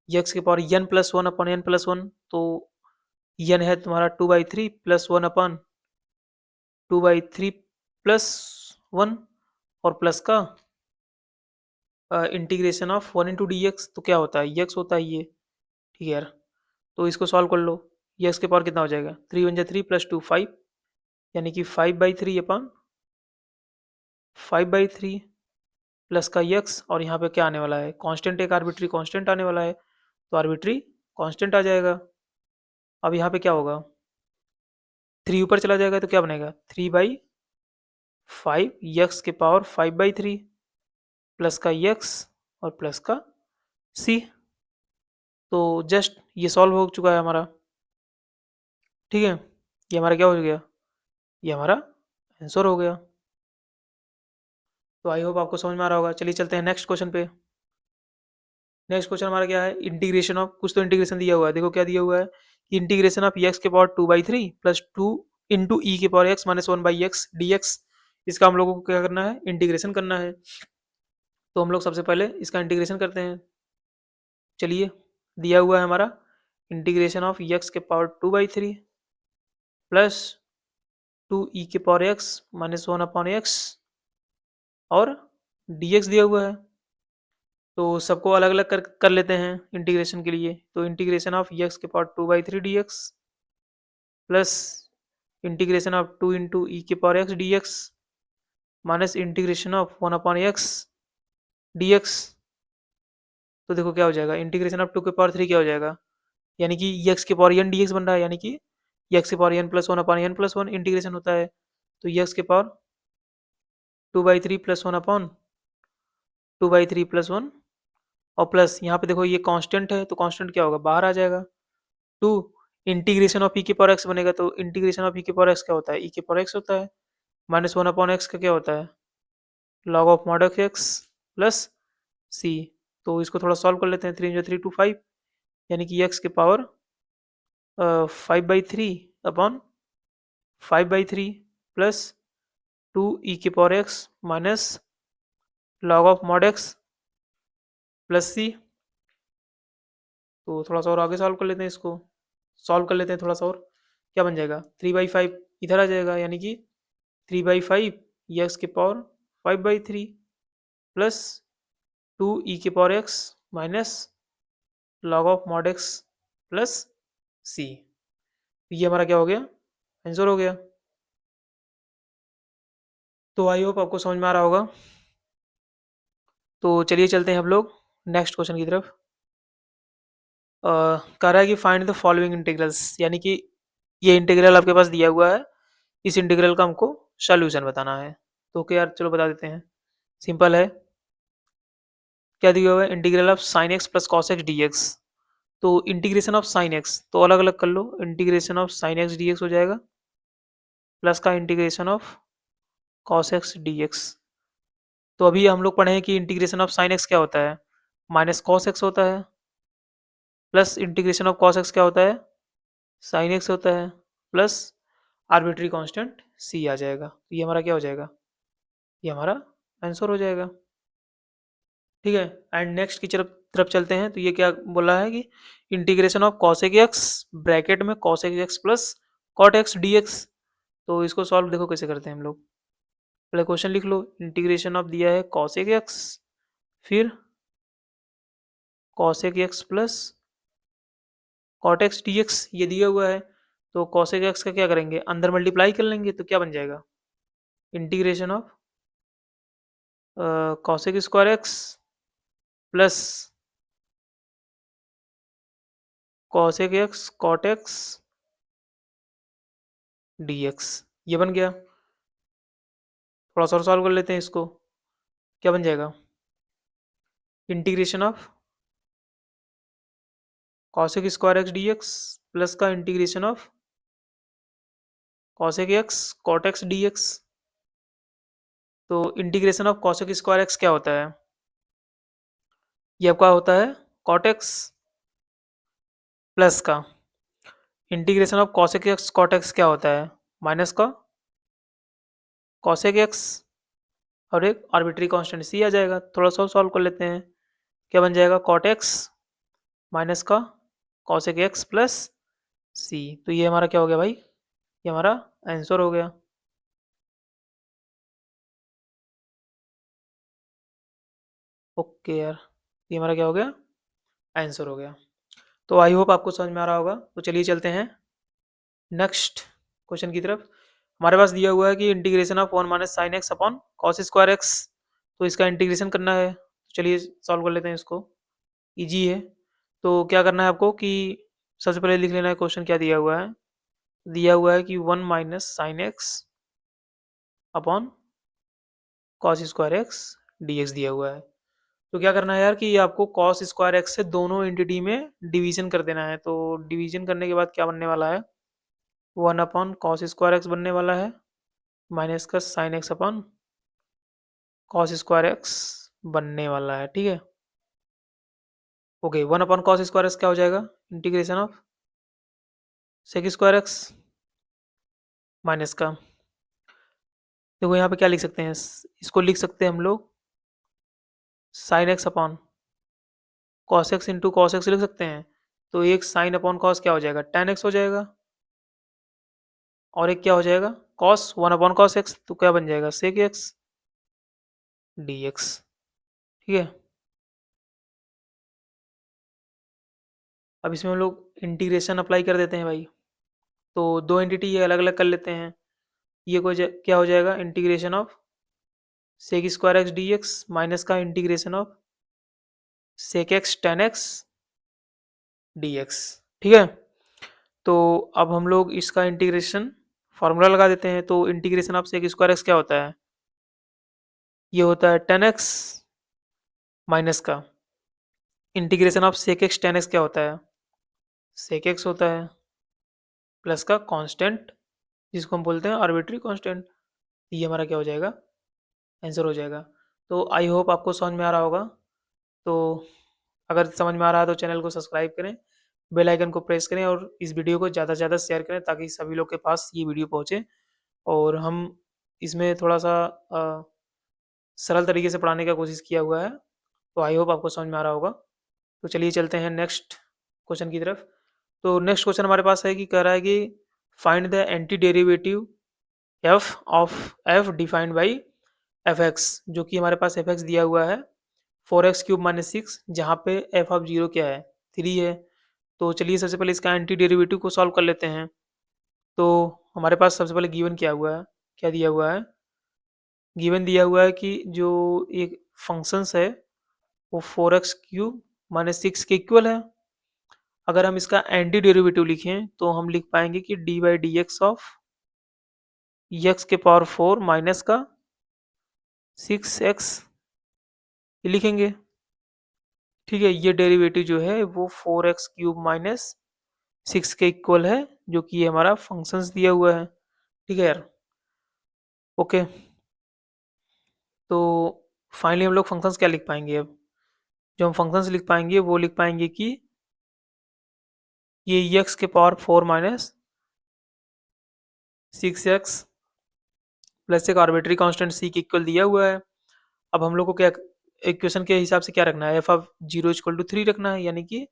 x के पावर n+1/n+1। तो n है तुम्हारा 2/3 प्लस 1/2/3 प्लस 1, और प्लस का integration of 1 into d x. तो क्या होता है, एक्स होता है ये। ठीक है यार, तो इसको सॉल्व कर लो। ये एक्स के पावर कितना हो जाएगा, 3 वन जा 3 प्लस 2 5, यानी कि 5/3 अपन 5/3 प्लस का एक्स, और यहाँ पे क्या आने वाला है, कांस्टेंट, एक आर्बिट्री कांस्टेंट आने वाला है, तो आर्बिट्री कांस्टेंट आ जाएगा। अब यहाँ पे क्या होगा, 3 ऊपर चला जाएगा तो क्या बनेगा, 3/5 एक्स के पावर 5/3 प्लस का एक्स और प्लस का सी। तो जस्ट ये सॉल्व हो चुका है हमारा, ठीक है। ये हमारा क्या हो गया, ये हमारा आंसर हो गया। तो आई होप आपको समझ में आ रहा होगा। चलिए चलते हैं नेक्स्ट क्वेश्चन पे। नेक्स्ट क्वेश्चन हमारा क्या है, इंटीग्रेशन ऑफ, कुछ तो इंटीग्रेशन दिया हुआ है, देखो क्या दिया हुआ है कि इंटीग्रेशन ऑफ एक्स के पावर 2/3 प्लस 2 इंटू ई के power x minus 1/x dx। इसका हम लोगों को क्या करना है, इंटीग्रेशन करना है। तो हम लोग सबसे पहले इसका इंटीग्रेशन करते हैं। चलिए, दिया हुआ है हमारा इंटीग्रेशन ऑफ एक्स के पावर 2/3 प्लस 2 ई के पावर एक्स माइनस 1/x और dx दिया हुआ है। तो सबको अलग अलग कर लेते हैं इंटीग्रेशन के लिए। तो इंटीग्रेशन ऑफ एक्स के power 2/3 dx plus integration of 2 into e के power x dx minus integration of 1/x dx। तो देखो क्या हो जाएगा, इंटीग्रेशन ऑफ 2 के पावर 3 क्या हो जाएगा, यानी कि एक्स के पावर एन dx बन रहा है, यानी कि एक्स के power n plus 1/n+1 integration होता है। तो एक्स के पावर 2/3 प्लस 1/2/3+1, और प्लस यहाँ पे देखो ये कांस्टेंट है, तो कांस्टेंट क्या होगा, बाहर आ जाएगा। 2 इंटीग्रेशन ऑफ ई के पावर एक्स बनेगा, तो इंटीग्रेशन ऑफ ई के पावर एक्स क्या होता है, ई के पावर एक्स होता है, माइनस 1/x का क्या होता है, log of mod of x plus c. तो इसको थोड़ा सॉल्व कर लेते हैं, 3 × 3 = 5, यानी कि एक्स के पावर 5/3 प्लस 2 ई के power x minus log of mod x plus c. तो थोड़ा सा और आगे सॉल्व कर लेते हैं, इसको सॉल्व कर लेते हैं थोड़ा सा और। क्या बन जाएगा, 3/5 इधर आ जाएगा, यानी कि 3/5 एक्स के पावर 5/3 प्लस 2 ई के power x minus log of mod x plus c. ये हमारा क्या हो गया, आंसर हो गया। तो आई होप आपको समझ में आ रहा होगा। तो चलिए चलते हैं हम लोग नेक्स्ट क्वेश्चन की तरफ। कह रहा है कि फाइंड द फॉलोइंग इंटीग्रल्स, यानी कि ये इंटीग्रल आपके पास दिया हुआ है, इस इंटीग्रल का हमको सॉल्यूशन बताना है। तो क्या यार, चलो बता देते हैं, सिंपल है। क्या दिया हुआ है, integral of sine x plus cos x d x. तो इंटीग्रेशन ऑफ साइन एक्स तो अलग अलग कर लो, integration of sine x d x हो जाएगा प्लस का integration of cos x d x. तो अभी हम लोग पढ़े हैं कि इंटीग्रेशन ऑफ साइन एक्स क्या होता है, माइनस कॉस एक्स होता है, plus integration of cos x क्या होता है, साइन एक्स होता है, प्लस आर्बिट्री कांस्टेंट सी आ जाएगा। तो ये हमारा क्या हो जाएगा, ये हमारा आंसर हो जाएगा, ठीक है। एंड नेक्स्ट की तरफ तरफ चलते हैं। तो ये क्या बोला है कि integration of cosec x bracket में cosec x plus cot x d x. तो इसको सॉल्व देखो कैसे करते हैं हम लोग। पहले क्वेश्चन लिख लो, इंटीग्रेशन ऑफ दिया है कॉसेक एक्स, फिर cosec x plus cot x d x, ये दिया हुआ है। तो कॉसेक एक्स का क्या करेंगे, अंदर मल्टीप्लाई कर लेंगे, तो क्या बन जाएगा, integration of cosec square x plus cosec x cot x d x, ये बन गया। थोड़ा सा और सॉल्व कर लेते हैं इसको। क्या बन जाएगा, integration of cosec square x d x plus का integration of cosec x cot x d x. तो integration of cosec square x क्या होता है, ये आपका होता है कॉट एक्स, प्लस का integration of cosec x cot x क्या होता है, माइनस का कॉसेक एक्स और एक आर्बिट्री कांस्टेंट सी आ जाएगा। थोड़ा सा सॉल्व कर लेते हैं। क्या बन जाएगा, कॉट एक्स माइनस का कॉसेक एक्स प्लस सी। तो ये हमारा क्या हो गया भाई, ये हमारा आंसर हो गया। ओके यार, ये हमारा क्या हो गया, आंसर हो गया। तो आई होप आपको समझ में आ रहा होगा। तो चलिए चलते हैं नेक्स्ट क्वेश्चन की तरफ। हमारे पास दिया हुआ है कि integration of 1 minus sign x upon cos square x, तो इसका इंटीग्रेशन करना है। तो चलिए सॉल्व कर लेते हैं इसको, इजी है। तो क्या करना है आपको कि सबसे पहले लिख लेना है क्वेश्चन क्या दिया हुआ है। दिया हुआ है कि 1 minus sign x upon cos square x d x दिया हुआ है। तो क्या करना है यार कि आपको कॉस स्क्वायर एक्स से दोनों एंटिटी में डिवीजन कर देना है। तो डिवीजन करने के बाद क्या बनने वाला है, 1 अपॉन कॉस स्क्वायर एक्स बनने वाला है, माइनस का sine x upon cos square x बनने वाला है। ठीक है, okay. 1 upon cos square x क्या हो जाएगा, integration of sec square x minus का, देखो यहाँ पे क्या लिख सकते हैं, इसको लिख सकते हैं हम लोग sign x upon cos x into cos x लिख सकते हैं। तो एक साइन अपॉन कॉस क्या हो जाएगा, टेन एक्स हो जाएगा, और एक क्या हो जाएगा कॉस 1 अपॉन कॉस एक्स, तो क्या बन जाएगा सेक एक्स डी एक्स। ठीक है, अब इसमें हम लोग इंटीग्रेशन अप्लाई कर देते हैं भाई। तो दो एंटिटी ये अलग अलग कर लेते हैं। ये क्या हो जाएगा, integration of sec square x d x minus का integration of sec x tan x d x. ठीक है, तो अब हम लोग इसका इंटीग्रेशन फार्मूला लगा देते हैं। तो integration of sec square x क्या होता है, ये होता है टेन एक्स माइनस का integration of sec x tan x क्या होता है, सेक एक्स होता है, प्लस का कांस्टेंट जिसको हम बोलते हैं आर्बिट्री कांस्टेंट। ये हमारा क्या हो जाएगा, आंसर हो जाएगा। तो आई होप आपको समझ में आ रहा होगा। तो अगर समझ में आ रहा है तो चैनल को सब्सक्राइब करें, बेल आइकन को प्रेस करें और इस वीडियो को ज़्यादा से ज़्यादा शेयर करें ताकि सभी लोग के पास ये वीडियो पहुँचे। और हम इसमें थोड़ा सा सरल तरीके से पढ़ाने का कोशिश किया हुआ है। तो आई होप आपको समझ में आ रहा होगा। तो चलिए चलते हैं नेक्स्ट क्वेश्चन की तरफ। तो नेक्स्ट क्वेश्चन हमारे पास है कि कह रहा है कि find the anti derivative F of F defined by F x, जो कि हमारे पास एफ एक्स दिया हुआ है 4x³ माइनस सिक्स, जहाँ पे एफ ऑफ जीरो क्या है, 3 है। तो चलिए सबसे पहले इसका एंटी डेरिवेटिव को सॉल्व कर लेते हैं। तो हमारे पास सबसे पहले गिवन क्या हुआ है, क्या दिया हुआ है, गिवन दिया हुआ है कि जो एक फंक्शंस है वो 4x³ माइनस सिक्स के इक्वल है। अगर हम इसका एंटी डेरिवेटिव लिखें तो हम लिख पाएंगे कि d by d x of x के पावर 4 माइनस का 6x लिखेंगे। ठीक है, ये डेरिवेटिव जो है वो 4x³ माइनस सिक्स के इक्वल है, जो कि ये हमारा फंक्शंस दिया हुआ है। ठीक है यार, ओके। तो फाइनली हम लोग फंक्शंस क्या लिख पाएंगे, अब जो हम फंक्शंस लिख पाएंगे वो लिख पाएंगे कि ये एक्स के पावर 4 माइनस 6x प्लस एक आर्बिट्री कांस्टेंट सी के इक्वल दिया हुआ है। अब हम लोग को क्या इक्वेशन के हिसाब से क्या रखना है, f of zero equal to 3 रखना है, यानी कि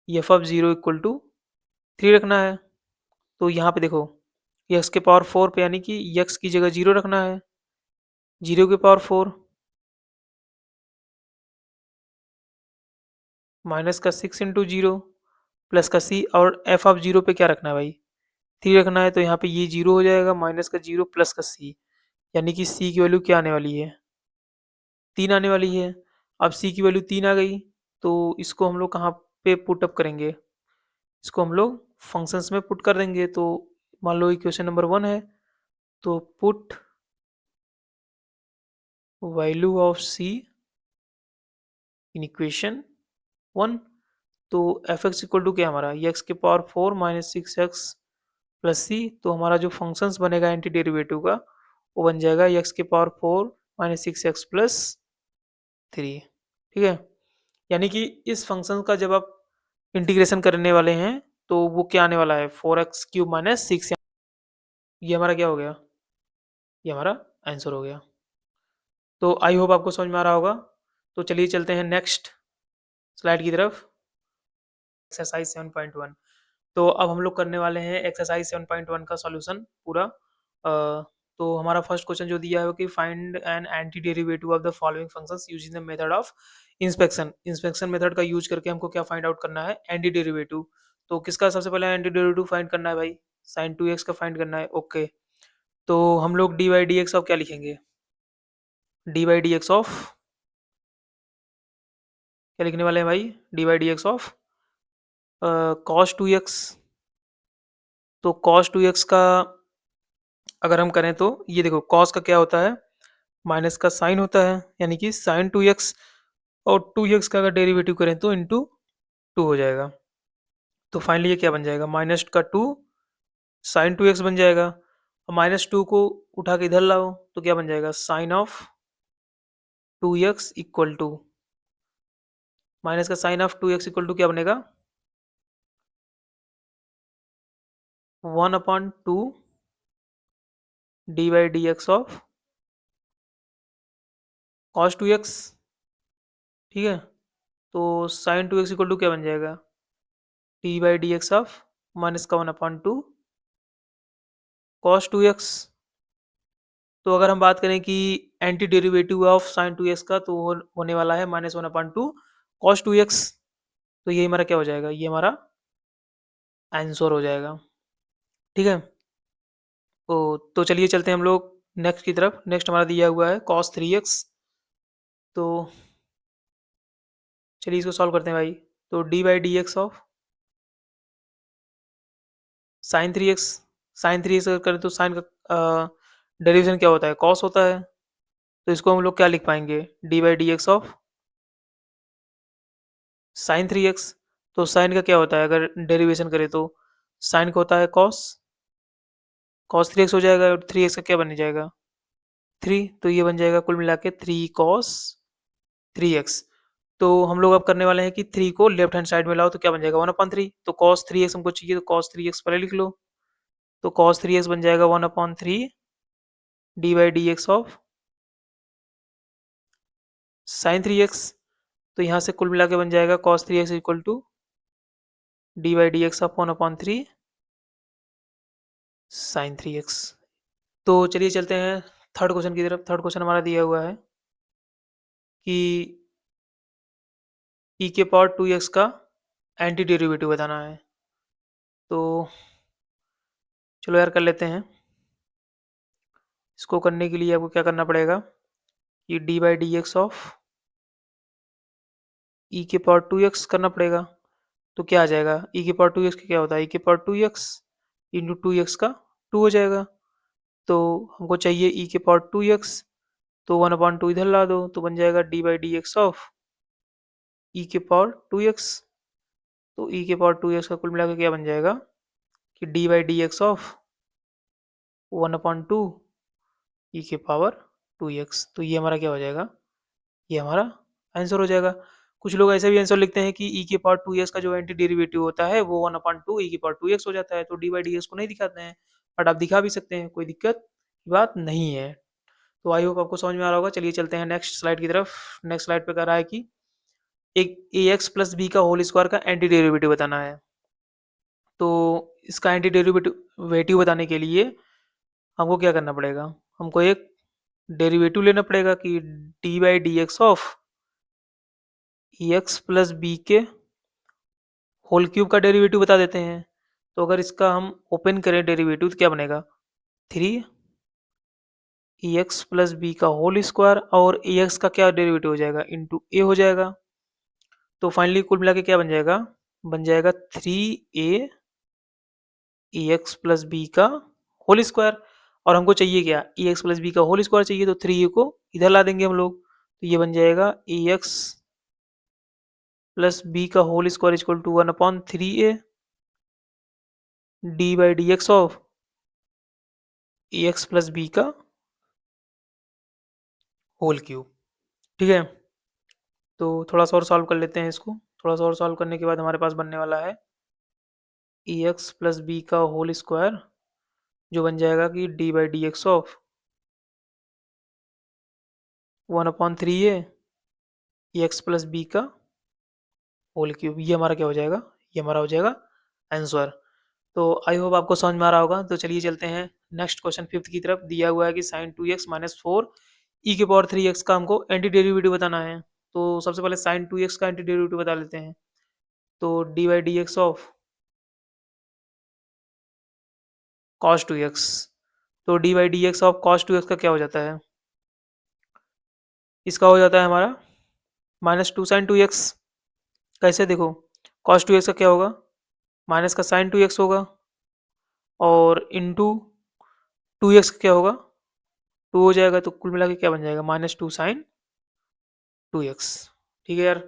f of zero equal to 3 रखना है। तो यहाँ पे देखो एक्स के पावर 4 पे यानी कि एक्स की जगह जीरो रखना है, जीरो के पावर 4 माइनस का 6 इंटू जीरो प्लस का सी, और एफ ऑफ जीरो पे क्या रखना है भाई, 3 रखना है। तो यहाँ पे ये जीरो हो जाएगा, माइनस का जीरो प्लस का सी, यानी कि सी की वैल्यू क्या आने वाली है, 3 आने वाली है। अब सी की वैल्यू 3 आ गई, तो इसको हम लोग कहाँ पे पुट अप करेंगे, इसको हम लोग फंक्शंस में पुट कर देंगे। तो मान लो इक्वेशन नंबर 1 है, तो put value of c in equation 1। तो एफ एक्स इक्वल टू क्या हमारा, एक्स के power 4 minus 6x plus c. तो हमारा जो फंक्शंस बनेगा एंटी डेरिवेटिव का वो बन जाएगा एक्स के पावर 4 माइनस 6x प्लस 3। ठीक है, यानी कि इस फंक्शन का जब आप इंटीग्रेशन करने वाले हैं तो वो क्या आने वाला है, 4x³ माइनस 6। ये हमारा क्या हो गया, ये हमारा आंसर हो गया। तो आई होप आपको समझ में आ रहा होगा। तो चलिए चलते हैं नेक्स्ट स्लाइड की तरफ, एक्सरसाइज 7.1। तो अब हम लोग करने वाले हैं एक्सरसाइज 7.1 का सॉल्यूशन पूरा। तो हमारा फर्स्ट क्वेश्चन जो दिया है कि find an anti derivative of the following functions using the method of inspection. Inspection method का यूज करके हमको क्या फाइंड आउट करना है, एंटी डेरिवेटिव। तो किसका सबसे पहले एंटी डेरिवेटिव फाइंड करना है भाई, साइन 2x का फाइंड करना है, ओके। तो हम लोग D by d x of क्या लिखेंगे? D by d x of क्या लिखने वाले हैं भाई? D by d x of cos 2x। तो कॉस 2x का अगर हम करें तो ये देखो, कॉस का क्या होता है? माइनस का साइन होता है, यानी कि साइन 2x, और 2x का अगर डेरिवेटिव करें तो इंटू 2 हो जाएगा। तो फाइनली ये क्या बन जाएगा? माइनस का 2 साइन 2x बन जाएगा, और माइनस 2 को उठा के इधर लाओ तो क्या बन जाएगा? Sine of 2x equal to, minus का sine of 2x equal to क्या बनेगा? 1/2 d by d x of cos 2x। ठीक है, तो साइन 2x इक्वल टू क्या बन जाएगा? D by d x of minus का 1/2 कॉस 2x। तो अगर हम बात करें कि anti derivative of sine 2x का, तो होने वाला है -1/2 कॉस 2x। तो ये हमारा क्या हो जाएगा? ये हमारा आंसर हो जाएगा। ठीक है, तो चलिए चलते हैं हम लोग नेक्स्ट की तरफ। नेक्स्ट हमारा दिया हुआ है cos 3x। तो चलिए इसको सॉल्व करते हैं भाई। तो d by d x of sine 3x, sine 3x अगर करें तो साइन का डेरिवेशन क्या होता है? cos होता है। तो इसको हम लोग क्या लिख पाएंगे? D by d x of sine 3x। तो साइन का क्या होता है अगर डेरिवेशन करें तो? साइन का होता है cos, cos 3x हो जाएगा, और 3x का क्या बन जाएगा? 3। तो ये बन जाएगा कुल मिला के 3 cos 3x। तो हम लोग अब करने वाले हैं कि 3 को लेफ्ट हैंड साइड में लाओ तो क्या बन जाएगा? 1/3। तो cos 3x हमको चाहिए, तो cos 3x पहले लिख लो। तो cos 3x बन जाएगा 1/3 D by d x of sine 3x। तो यहाँ से कुल मिला के बन जाएगा cos 3x equal to d by d x of 1/3 sine 3x। तो चलिए चलते हैं थर्ड क्वेश्चन की तरफ। थर्ड क्वेश्चन हमारा दिया हुआ है कि e के पावर 2x का एंटी डेरिवेटिव बताना है। तो चलो यार कर लेते हैं। इसको करने के लिए आपको क्या करना पड़ेगा कि d by d x of e के पावर 2x करना पड़ेगा। तो क्या आ जाएगा? ई के पावर 2x का क्या होता है? ई के पावर 2x इंटू 2x का 2 हो जाएगा। तो हमको चाहिए ई के पावर 2x, तो 1/2 इधर ला दो तो बन जाएगा d by d x of e के पावर 2x। तो ई के पावर 2x का कुल मिलाकर क्या बन जाएगा कि d by d x of 1/2 ई के पावर 2x। तो ये हमारा क्या हो जाएगा? ये हमारा आंसर हो जाएगा। कुछ लोग ऐसे भी आंसर लिखते हैं कि ई के पावर 2x का जो एंटी डेरिवेटिव होता है वो 1/2 ई के पावर 2x हो जाता है, तो डी बाई डी एक्स को नहीं दिखाते हैं, बट आप दिखा भी सकते हैं, कोई दिक्कत की बात नहीं है। तो आई होप आपको समझ में आ रहा होगा। चलिए चलते हैं नेक्स्ट स्लाइड की तरफ। नेक्स्ट स्लाइड पे कह रहा है कि एक ए एक्स प्लस बी का होल स्क्वायर का एंटी डेरिवेटिव बताना है। तो इसका एंटी डेरिवेटिव बताने के लिए हमको क्या करना पड़ेगा? हमको एक डेरिवेटिव लेना पड़ेगा कि d by d x of e x plus b के होल क्यूब का डेरिवेटिव बता देते हैं। तो अगर इसका हम ओपन करें डेरिवेटिव तो क्या बनेगा? 3 ई एक्स प्लस बी का होल स्क्वायर, और ए एक्स का क्या डेरिवेटिव हो जाएगा? इंटू ए हो जाएगा। तो फाइनली कुल मिला के क्या बन जाएगा? बन जाएगा 3a ई एक्स प्लस बी का होल स्क्वायर। और हमको चाहिए क्या? ई एक्स प्लस बी का होल स्क्वायर चाहिए, तो 3a को इधर ला देंगे हम लोग, तो ये बन जाएगा ई एक्स प्लस बी का whole square equal to 1/3a d by d x of e x plus b का होल क्यूब। ठीक है, तो थोड़ा सा और सॉल्व कर लेते हैं इसको। थोड़ा सा और सॉल्व करने के बाद हमारे पास बनने वाला है ई एक्स प्लस बी का होल स्क्वायर, जो बन जाएगा कि d by d x of 1/3a e x plus b का होल क्यूब। ये हमारा क्या हो जाएगा? ये हमारा हो जाएगा आंसर। तो आई होप आपको समझ में आ रहा होगा। तो चलिए चलते हैं नेक्स्ट क्वेश्चन फिफ्थ की तरफ। दिया हुआ है कि साइन 2x माइनस 4 ई के पावर 3x का हमको एंटी डेरिवेटिव बताना है। तो सबसे पहले साइन 2x का एंटी डेरिवेटिव बता लेते हैं। तो d by d x of cos two x. तो d by d x of cos two x का क्या हो जाता है? इसका हो जाता है हमारा minus two sign two x. कैसे देखो, कॉस टू एक्स का क्या होगा? माइनस का साइन टू एक्स होगा, और इंटू टू एक्स का क्या होगा? टू हो जाएगा, तो कुल मिला के क्या बन जाएगा? Minus two sign two x. ठीक है यार।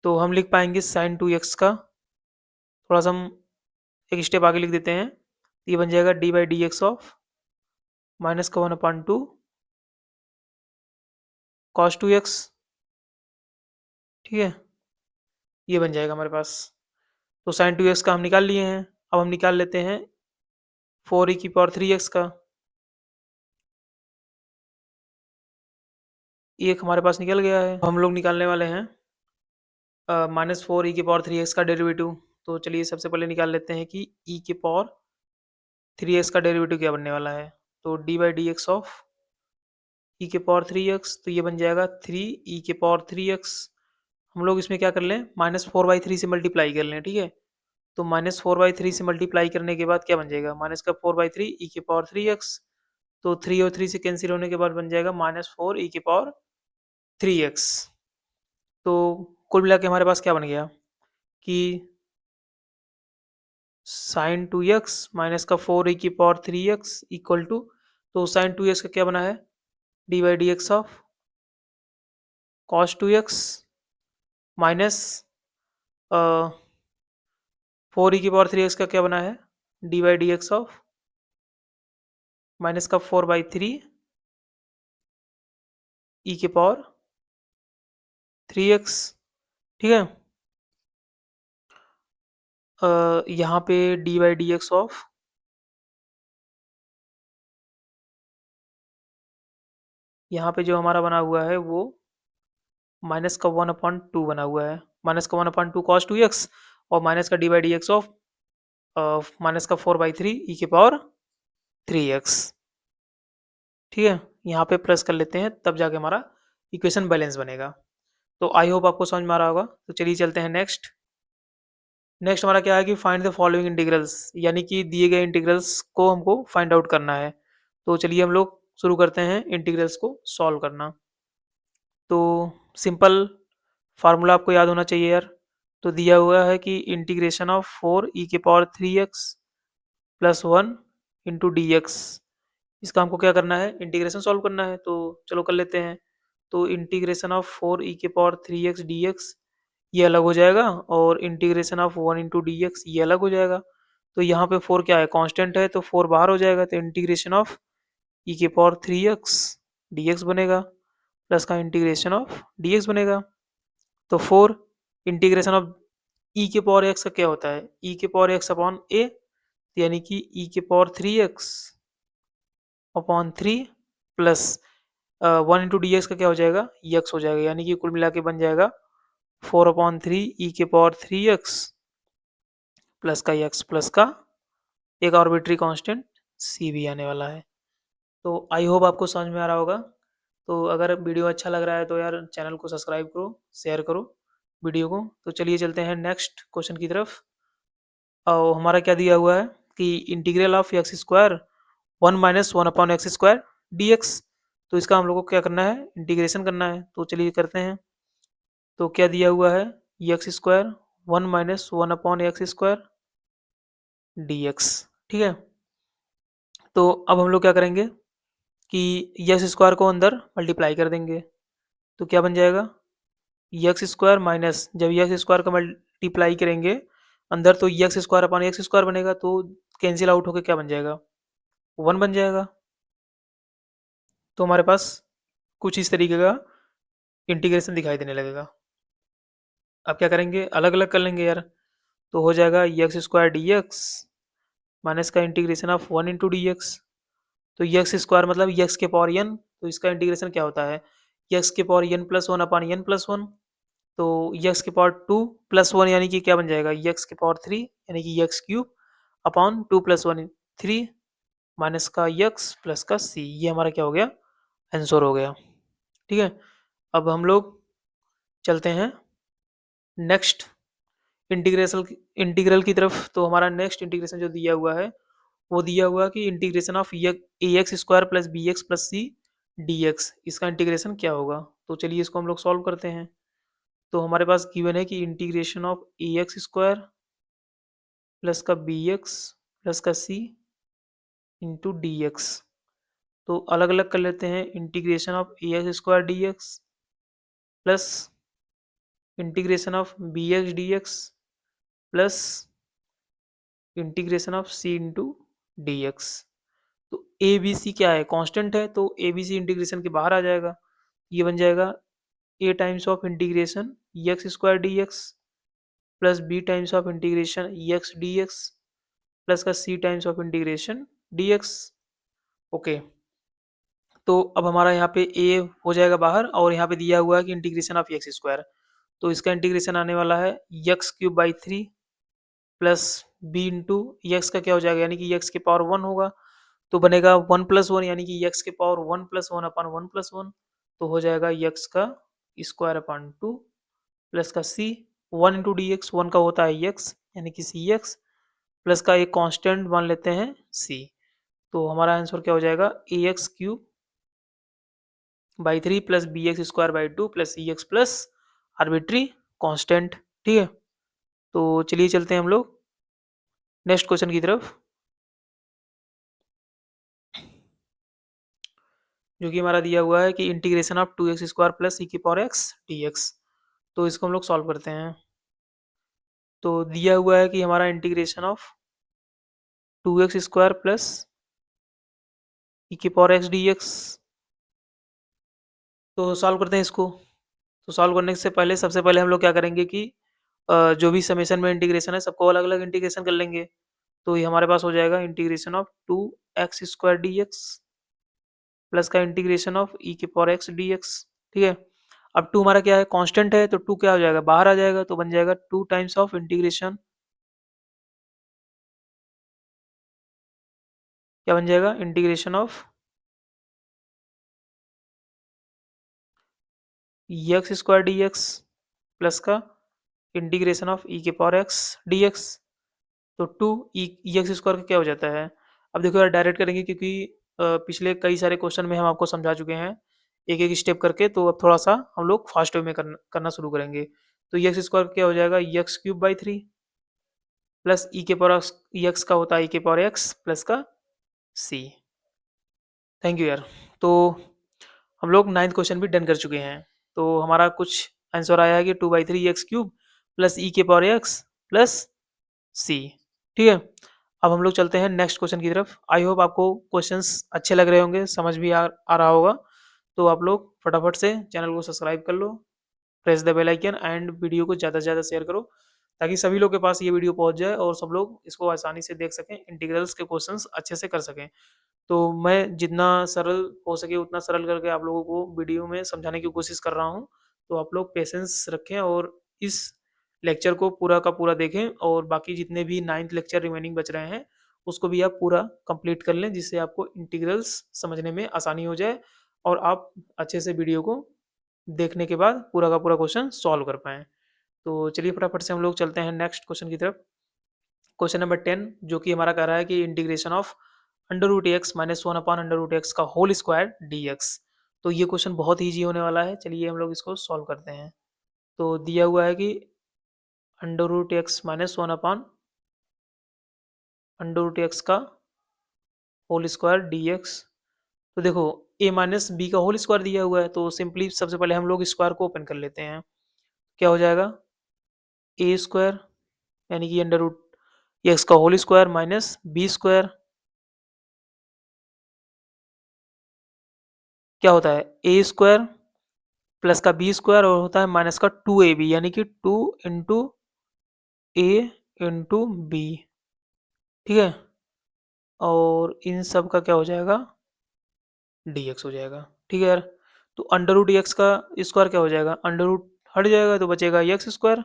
तो हम लिख पाएंगे साइन टू एक्स का, थोड़ा सा हम एक स्टेप आगे लिख देते हैं। ये बन जाएगा d by d x of minus का one upon two cos two x. ठीक है, ये बन जाएगा हमारे पास। तो साइन टू एक्स का हम निकाल लिए हैं। अब हम निकाल लेते हैं फोर ई की पावर थ्री एक्स का। एक हमारे पास निकल गया है। हम लोग निकालने वाले हैं माइनस फोर ई की पावर थ्री एक्स का डेरिवेटिव। तो चलिए सबसे पहले निकाल लेते हैं कि ई की पावर थ्री एक्स का डेरिवेटिव क्या बनने वाला है। तो d by d x of e के पावर थ्री एक्स, तो ये बन जाएगा थ्री ई के पावर थ्री एक्स। हम लोग इसमें क्या कर लें, माइनस फोर बाई थ्री से मल्टीप्लाई कर लें। ठीक है, तो माइनस फोर बाई थ्री से मल्टीप्लाई करने के बाद क्या बन जाएगा? माइनस का फोर बाई थ्री ई के पावर थ्री एक्स। तो थ्री और थ्री से कैंसिल होने के बाद बन जाएगा माइनस फोर ई के पावर थ्री एक्स। तो कुल मिला के हमारे पास क्या बन गया कि साइन टू एक्स माइनस का फोर ई की power three x equal to, तो साइन टू एक्स का क्या बना है? D by d x of cos two x minus four e की पावर थ्री एक्स का क्या बना है? D by d x of minus का फोर बाई थ्री ई के पावर थ्री एक्स। ठीक है, यहाँ पे d by d x of यहाँ पे जो हमारा बना हुआ है वो माइनस का वन अपॉन टू बना हुआ है। माइनस का one upon two cos two x, और माइनस का D by d x of minus का फोर बाई थ्री ई के पावर थ्री एक्स। ठीक है, यहाँ पे प्लस कर लेते हैं, तब जाके हमारा इक्वेशन बैलेंस बनेगा। तो आई होप आपको समझ में आ रहा होगा। तो चलिए चलते हैं नेक्स्ट। नेक्स्ट हमारा क्या है कि फाइंड द फॉलोइंग इंटीग्रल्स, यानी कि दिए गए इंटीग्रल्स को हमको फाइंड आउट करना है। तो चलिए हम लोग शुरू करते हैं इंटीग्रल्स को सॉल्व करना। तो सिंपल फार्मूला आपको याद होना चाहिए यार। तो दिया हुआ है कि इंटीग्रेशन ऑफ फोर ई के power three x plus one into d x. इसका हमको क्या करना है? इंटीग्रेशन सॉल्व करना है। तो चलो कर लेते हैं। तो इंटीग्रेशन ऑफ फोर ई के power three x d x ये अलग हो जाएगा, और integration of one into d x ये अलग हो जाएगा। तो यहाँ पे फोर क्या है? कांस्टेंट है, तो फोर बाहर हो जाएगा। तो इंटीग्रेशन ऑफ ई के power three x d x बनेगा, प्लस का इंटीग्रेशन ऑफ डी एक्स बनेगा। तो फोर इंटीग्रेशन ऑफ ई के पावर एक्स का क्या होता है? ई के पावर एक्स अपॉन ए, यानी कि ई के power three x upon three plus one into d x का क्या हो जाएगा? एक्स हो जाएगा, यानी कि कुल मिला के बन जाएगा फोर अपॉन थ्री ई के पावर थ्री एक्स प्लस का एक आर्बिट्री कांस्टेंट सी भी आने वाला है। तो आई होप आपको समझ में आ रहा होगा। तो अगर वीडियो अच्छा लग रहा है तो यार चैनल को सब्सक्राइब करो, शेयर करो वीडियो को। तो चलिए चलते हैं नेक्स्ट क्वेश्चन की तरफ। और हमारा क्या दिया हुआ है कि integral of x square one minus one upon x square d x. तो इसका हम लोग को क्या करना है? इंटीग्रेशन करना है। तो चलिए करते हैं। तो क्या दिया हुआ है? X square one minus one upon x square d x. ठीक है, तो अब हम लोग क्या करेंगे कि एक्स स्क्वायर को अंदर मल्टीप्लाई कर देंगे। तो क्या बन जाएगा? एक्स स्क्वायर माइनस, जब एक्स स्क्वायर का मल्टीप्लाई करेंगे अंदर, तो x square upon x square बनेगा। तो कैंसिल आउट होकर क्या बन जाएगा? वन बन जाएगा। तो हमारे पास कुछ इस तरीके का इंटीग्रेशन दिखाई देने लगेगा। अब क्या करेंगे? अलग अलग कर लेंगे यार। तो हो जाएगा x square d x minus का integration of one into d x. तो एक्स स्क्वायर मतलब एक्स के पावर एन, तो इसका इंटीग्रेशन क्या होता है? एक्स के power n plus one upon n plus one. तो एक्स के पावर टू प्लस वन, यानी कि क्या बन जाएगा? एक्स के पावर थ्री, यानी कि x cube upon two plus one three minus का एक्स प्लस का सी। ये हमारा क्या हो गया? आंसर हो गया। ठीक है, अब हम लोग चलते हैं नेक्स्ट इंटीग्रेशन इंटीग्रल की तरफ। तो हमारा नेक्स्ट इंटीग्रेशन जो दिया हुआ है वो दिया हुआ कि integration of a x square plus b x plus c d x, इसका इंटीग्रेशन क्या होगा। तो चलिए इसको हम लोग सॉल्व करते हैं। तो हमारे पास गिवन है कि integration of a x square plus का बी एक्स प्लस का सी इंटू डी एक्स। तो अलग अलग कर लेते हैं, integration of a x square d x plus integration of b x d x plus integration of c into d x. तो a B C क्या है, कांस्टेंट है, तो ए बी सी इंटीग्रेशन के बाहर आ जाएगा। ये बन जाएगा a times of integration x square d x plus b times of integration x d x plus का c times of integration d x. Okay, तो अब हमारा यहाँ पे ए हो जाएगा बाहर और यहाँ पे दिया हुआ है कि इंटीग्रेशन ऑफ एक्स स्क्वायर। तो इसका इंटीग्रेशन आने वाला है x cube by three plus b into x का क्या हो जाएगा, यानी कि एक्स के पावर वन होगा, तो बनेगा वन प्लस वन, यानी कि एक्स के power one plus one upon one plus one. तो हो जाएगा एक्स का स्क्वायर अपान टू प्लस का c one into d x, one का होता है एक्स यानी कि सी एक्स प्लस का एक कांस्टेंट मान लेते हैं सी। तो हमारा आंसर क्या हो जाएगा, a x cube by three plus b x square by two plus c x plus arbitrary constant. ठीक है, तो चलिए चलते हैं हम लोग नेक्स्ट क्वेश्चन की तरफ, जो कि हमारा दिया हुआ है कि integration of two x square plus c की पावर एक्स डी एक्स। तो इसको हम लोग सॉल्व करते हैं। तो दिया हुआ है कि हमारा integration of two x square plus e की पावर एक्स डी एक्स। तो सॉल्व करते हैं इसको। तो सॉल्व करने से पहले सबसे पहले हम लोग क्या करेंगे कि जो भी समेशन में इंटीग्रेशन है सबको अलग अलग इंटीग्रेशन कर लेंगे। तो ये हमारे पास हो जाएगा integration of two x square d x plus का इंटीग्रेशन ऑफ ई की पावर एक्स डी एक्स। ठीक है, अब टू हमारा क्या है, कांस्टेंट है, तो टू क्या हो जाएगा, बाहर आ जाएगा, तो बन जाएगा टू टाइम्स ऑफ इंटीग्रेशन, क्या बन जाएगा, integration of x square d x plus का इंटीग्रेशन ऑफ ई के पावर एक्स डी एक्स। तो टू ई एक्स स्क्वायर का क्या हो जाता है। अब देखो यार डायरेक्ट करेंगे क्योंकि पिछले कई सारे क्वेश्चन में हम आपको समझा चुके हैं एक एक स्टेप करके, तो अब थोड़ा सा हम लोग फास्ट वे में करना शुरू करेंगे। तो एक्स स्क्वायर क्या हो जाएगा, x cube by three plus e के पावर एक्स का होता है ई के पावर एक्स प्लस का सी। थैंक यू यार। तो हम लोग नाइन्थ क्वेश्चन भी डन कर चुके हैं। तो हमारा कुछ आंसर आया है कि two by three x cube plus e के पावर एक्स प्लस सी। ठीक है, अब हम लोग चलते हैं नेक्स्ट क्वेश्चन की तरफ। आई होप आपको क्वेश्चंस अच्छे लग रहे होंगे, समझ भी आ रहा होगा। तो आप लोग फटाफट से चैनल को सब्सक्राइब कर लो, press the bell icon and video को ज़्यादा से ज़्यादा शेयर करो, ताकि सभी लोग के पास ये वीडियो पहुंच जाए और सब लोग इसको आसानी से देख सकें, इंटीग्रल्स के क्वेश्चंस अच्छे से कर सकें। तो मैं जितना सरल हो सके उतना सरल करके आप लोगों को वीडियो में समझाने की कोशिश कर रहा हूँ। तो आप लोग पेशेंस रखें और इस लेक्चर को पूरा का पूरा देखें, और बाकी जितने भी नाइन्थ लेक्चर रिमेनिंग बच रहे हैं उसको भी आप पूरा कंप्लीट कर लें, जिससे आपको इंटीग्रल्स समझने में आसानी हो जाए और आप अच्छे से वीडियो को देखने के बाद पूरा का पूरा क्वेश्चन सॉल्व कर पाएँ। तो चलिए फटाफट से हम लोग चलते हैं नेक्स्ट क्वेश्चन की तरफ। क्वेश्चन नंबर 10 जो कि हमारा कह रहा है कि integration of under root x minus one upon under root x का होल स्क्वायर डी एक्स। तो ये क्वेश्चन बहुत ईजी होने वाला है, चलिए हम लोग इसको सॉल्व करते हैं। तो दिया हुआ है कि under root x minus one upon under root x का होल स्क्वायर डी एक्स। तो देखो ए माइनस बी का होल स्क्वायर दिया हुआ है, तो सिंपली सबसे पहले हम लोग स्क्वायर को ओपन कर लेते हैं। क्या हो जाएगा, ए स्क्वायर यानी कि अंडर रूट एक्स का whole square minus b square, क्या होता है ए स्क्वायर प्लस का बी स्क्वायर और होता है माइनस का टू ए बी, यानी कि टू इंटू ए इंटू बी। ठीक है, और इन सब का क्या हो जाएगा, डी एक्स हो जाएगा। ठीक है यार, तो अंडर रूट एक्स का स्क्वायर क्या हो जाएगा, अंडर रूट हट जाएगा तो बचेगा x square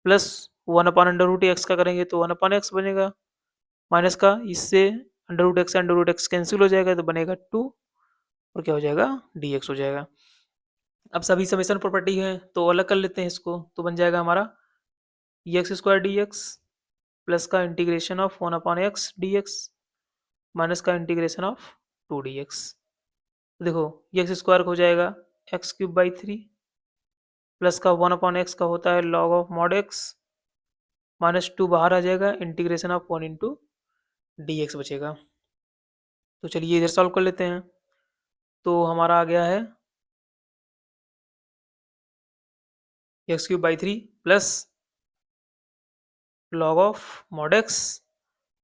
plus one upon under root x का करेंगे तो वन अपान एक्स बनेगा, माइनस का इससे अंडर रूट एक्स कैंसिल हो जाएगा तो बनेगा टू, और क्या हो जाएगा, डी एक्स हो जाएगा। अब सभी समेशन प्रॉपर्टी है तो अलग कर लेते हैं इसको, तो बन जाएगा हमारा x square d x plus का integration of 1/x dx minus का इंटीग्रेशन ऑफ 2 dx। देखो ये एक्स स्क्वायर हो जाएगा x³/3 प्लस का 1/x का होता है log of mod x minus 2 बाहर आ जाएगा, इंटीग्रेशन ऑफ 1 × dx बचेगा। तो चलिए इधर सॉल्व कर लेते हैं। तो हमारा आ गया है x³/3 plus log of mod x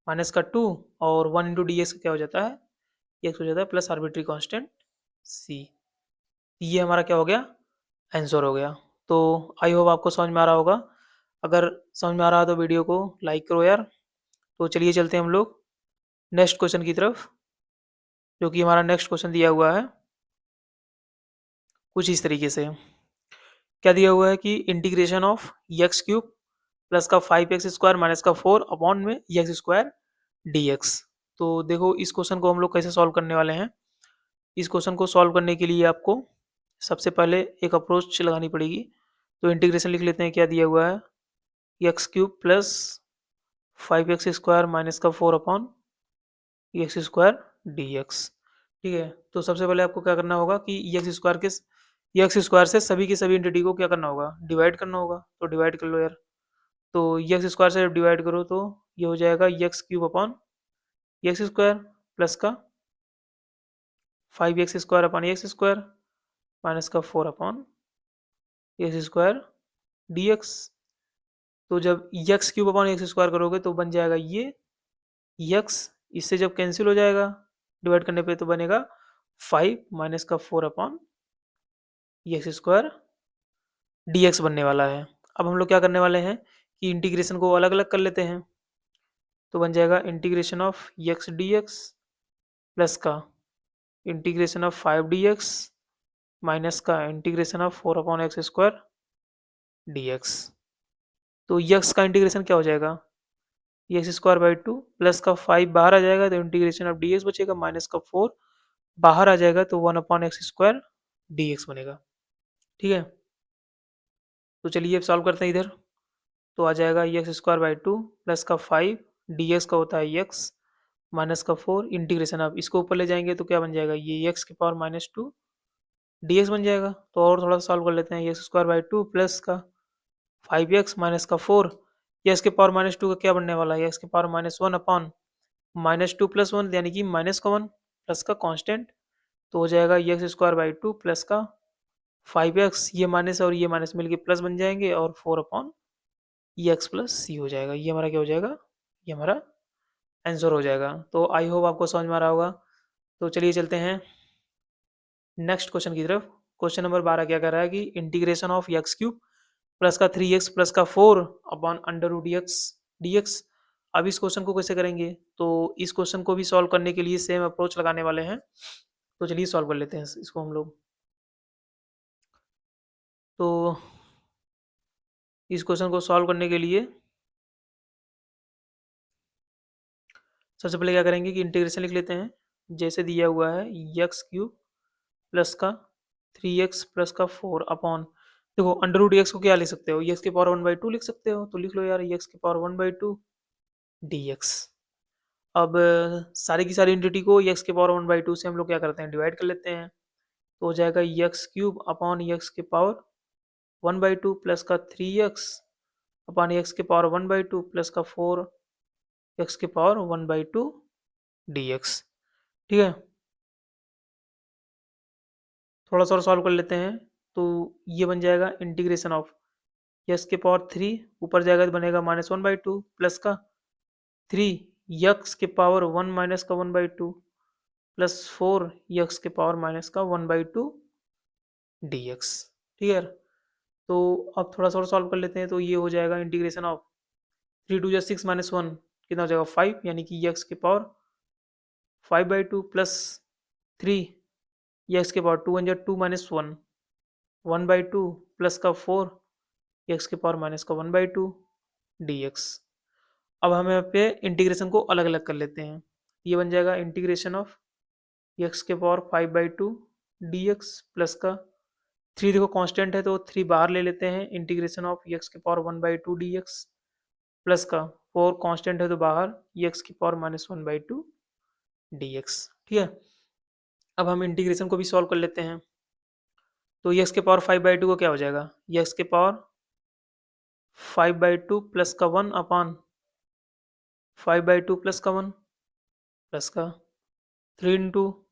minus का 2 और 1 × dx क्या हो जाता है, x हो जाता है प्लस आर्बिट्री कांस्टेंट c। ये हमारा क्या हो गया, आंसर हो गया। तो आई होप आपको समझ में आ रहा होगा। अगर समझ में आ रहा है तो वीडियो को लाइक करो यार। तो चलिए चलते हैं हम लोग नेक्स्ट क्वेश्चन की तरफ, जो कि हमारा नेक्स्ट क्वेश्चन दिया हुआ है कुछ इस तरीके से। क्या दिया हुआ है कि इंटीग्रेशन ऑफ x³ प्लस का 5x² माइनस का 4 अपॉन में x² dx। तो देखो इस क्वेश्चन को हम लोग कैसे सॉल्व करने वाले हैं। इस क्वेश्चन को सॉल्व करने के लिए आपको सबसे पहले एक अप्रोच लगानी पड़ेगी। तो इंटीग्रेशन लिख लेते हैं। क्या दिया हुआ है, x³ प्लस 5x² माइनस का 4 अपॉन x² dx। ठीक है, तो सबसे पहले आपको क्या करना होगा कि x² से सभी की सभी एंटिटी को क्या करना होगा, डिवाइड करना होगा। तो डिवाइड कर लो यार। तो x² से जब डिवाइड करो तो ये हो जाएगा x³ अपॉन x² प्लस का 5x² अपॉन x² माइनस का 4 अपॉन x² dx। तो जब x³ अपॉन x² करोगे तो बन जाएगा ये x, इससे जब कैंसिल हो जाएगा डिवाइड करने पे तो बनेगा 5 माइनस का 4 अपॉन x² dx बनने वाला है। अब हम लोग क्या करने वाले हैं कि इंटीग्रेशन को अलग अलग कर लेते हैं। तो बन जाएगा integration of x dx plus का इंटीग्रेशन ऑफ 5 dx माइनस का integration of 4 upon x² dx। तो x का इंटीग्रेशन क्या हो जाएगा, x²/2 प्लस का 5 बाहर आ जाएगा तो इंटीग्रेशन ऑफ dx बचेगा, माइनस का 4 बाहर आ जाएगा तो 1/x² dx बनेगा। ठीक है, तो चलिए अब सॉल्व करते हैं इधर। तो आ जाएगा x²/2 प्लस का 5 dx का होता है x माइनस का 4 इंटीग्रेशन। अब इसको ऊपर ले जाएंगे तो क्या बन जाएगा, ये x⁻⁻2 dx बन जाएगा। तो और थोड़ा सा सॉल्व कर लेते हैं। x²/2 प्लस का 5x माइनस का 4, ये x⁻⁻2 का क्या बनने वाला है, x⁻⁻1 अपॉन -2 + 1 यानी कि माइनस का 1 प्लस का कांस्टेंट। तो हो जाएगा x²/2 प्लस का 5x, ये माइनस और ये माइनस मिलके प्लस बन जाएंगे और 4 अपॉन x प्लस c हो जाएगा। ये हमारा क्या हो जाएगा, ये हमारा आंसर हो जाएगा। तो आई होप आपको समझ में आ रहा होगा। तो चलिए चलते हैं नेक्स्ट क्वेश्चन की तरफ। क्वेश्चन नंबर 12 क्या कर रहा है कि इंटीग्रेशन ऑफ x³ प्लस का 3x प्लस का 4 अपॉन √x dx। अब इस क्वेश्चन को कैसे करेंगे, तो इस क्वेश्चन को भी सॉल्व करने के लिए सेम अप्रोच लगाने वाले हैं। तो चलिए सॉल्व कर लेते हैं इसको हम लोग। तो इस क्वेश्चन को सॉल्व करने के लिए सबसे पहले क्या करेंगे कि इंटीग्रेशन लिख लेते हैं। जैसे दिया हुआ है x³ प्लस का 3x प्लस का 4 अपॉन, देखो √x को क्या लिख सकते हो, x⁻1/2 लिख सकते हो। तो लिख लो यार x⁻1/2 dx। अब सारी की सारी एंटिटी को x⁻1/2 से हम लोग क्या करते हैं, डिवाइड कर लेते हैं। तो हो जाएगा x³ अपॉन x⁻1/2 प्लस का 3x अपॉन x⁻1/2 प्लस का 4 x⁻1/2 dx। ठीक है, थोड़ा सा और सॉल्व कर लेते हैं। तो ये बन जाएगा इंटीग्रेशन ऑफ x⁻3 ऊपर जाएगा तो बनेगा -1/2 प्लस का 3 x⁻1 माइनस का 1/2 प्लस 4 x⁻1/2 dx। ठीक है, तो अब थोड़ा सा और सॉल्व कर लेते हैं। तो ये हो जाएगा इंटीग्रेशन ऑफ 3 2 6 -1 कितना हो जाएगा 5, यानी कि x⁻5/2 प्लस 3 x⁻2 1 2 -1 1/2 प्लस का 4 x⁻−1/2 dx। अब हम यहाँ पे इंटीग्रेशन को अलग अलग कर लेते हैं। ये बन जाएगा integration of x⁻5/2 dx plus का 3 देखो कांस्टेंट है तो 3 बाहर ले लेते हैं, integration of x⁻1/2 dx plus का 4 कांस्टेंट है तो बाहर एक्स की पावर -1/2 dx। ठीक है, अब हम इंटीग्रेशन को भी सॉल्व कर लेते हैं। तो एक्स के पावर 5/2 को क्या हो जाएगा, एक्स के पावर 5/2 प्लस का 1 अपॉन 5/2 प्लस का 1 प्लस का 3 इंटू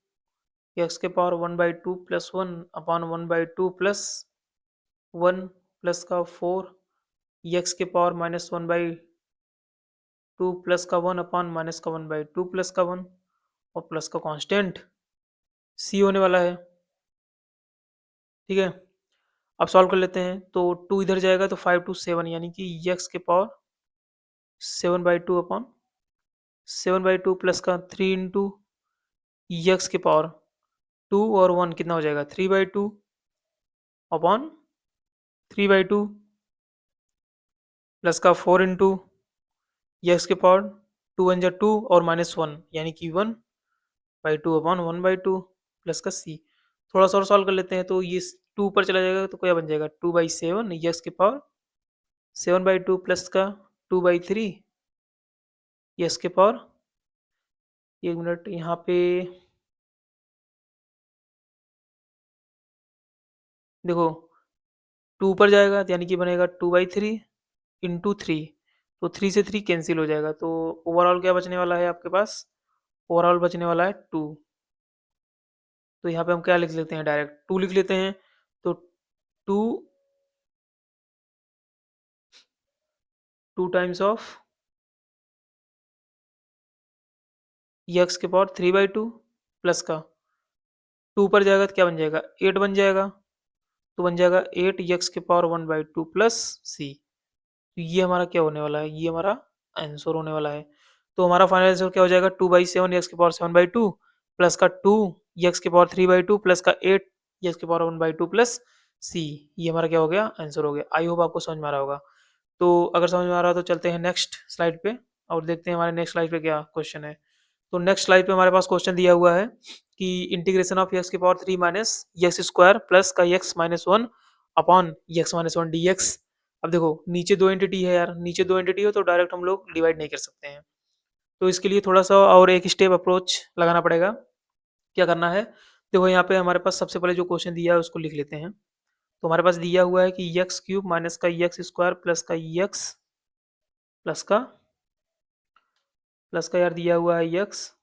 एक्स के power 1/2 plus 1 upon 1/2 plus 1 plus का 4 एक्स के पावर -1/2 प्लस का 1 अपॉन माइनस का 1/2 प्लस का 1 और प्लस का कांस्टेंट सी होने वाला है। ठीक है, अब सॉल्व कर लेते हैं। तो 2 इधर जाएगा तो 5 टू 7 यानी कि एक्स के पावर 7/2 अपॉन 7/2 प्लस का 3 इंटू एक्स के पावर 2 और 1 कितना हो जाएगा 3/2 अपॉन 3/2 प्लस का 4 इंटू एक्स के पावर 2 वन जा 2 और -1 यानी कि 1/2 अपॉन 1/2 प्लस का सी। थोड़ा सा और सॉल्व कर लेते हैं। तो ये 2 ऊपर चला जाएगा तो क्या बन जाएगा 2/7 एक्स के पावर 7/2 प्लस का 2/3 एक्स के पावर, एक मिनट यहाँ पे देखो 2 ऊपर जाएगा तो यानी कि बनेगा 2/3 इंटू 3। तो 3 से 3 कैंसिल हो जाएगा तो ओवरऑल क्या बचने वाला है आपके पास, ओवरऑल बचने वाला है 2। तो यहाँ पे हम क्या लिख लेते हैं, डायरेक्ट 2 लिख लेते हैं। तो 2 टाइम्स ऑफ एक्स के पावर 3/2 प्लस का 2 ऊपर जाएगा तो क्या बन जाएगा 8 बन जाएगा। तो बन जाएगा 8 एक्स के पावर 1/2 प्लस सी। तो ये हमारा क्या होने वाला है, ये हमारा आंसर होने वाला है। तो हमारा फाइनल आंसर क्या हो जाएगा 2/7 एक्स की पावर 7/2 प्लस का 2 एक्स की पावर 3/2 प्लस का 8 एक्स की पावर 1/2 प्लस सी। ये हमारा क्या हो गया, आंसर हो गया। आई होप आपको समझ में आ रहा होगा। तो अगर समझ में आ रहा हो तो चलते हैं नेक्स्ट स्लाइड पे और देखते हैं हमारे नेक्स्ट स्लाइड पे क्या क्वेश्चन है। तो नेक्स्ट स्लाइड पे हमारे पास क्वेश्चन दिया हुआ है कि इंटीग्रेशन ऑफ एक्स की power 3 minus x square plus का x minus 1 upon x minus 1 d x. अब देखो नीचे दो एंटिटी है यार, नीचे दो एंटिटी हो तो डायरेक्ट हम लोग डिवाइड नहीं कर सकते हैं। तो इसके लिए थोड़ा सा और एक स्टेप अप्रोच लगाना पड़ेगा। क्या करना है, देखो यहाँ पे हमारे पास सबसे पहले जो क्वेश्चन दिया है उसको लिख लेते हैं। तो हमारे पास दिया हुआ है कि एक्स क्यूब माइनस का एक्स स्क्वायर एक्स प्लस का यार दिया हुआ है एक्स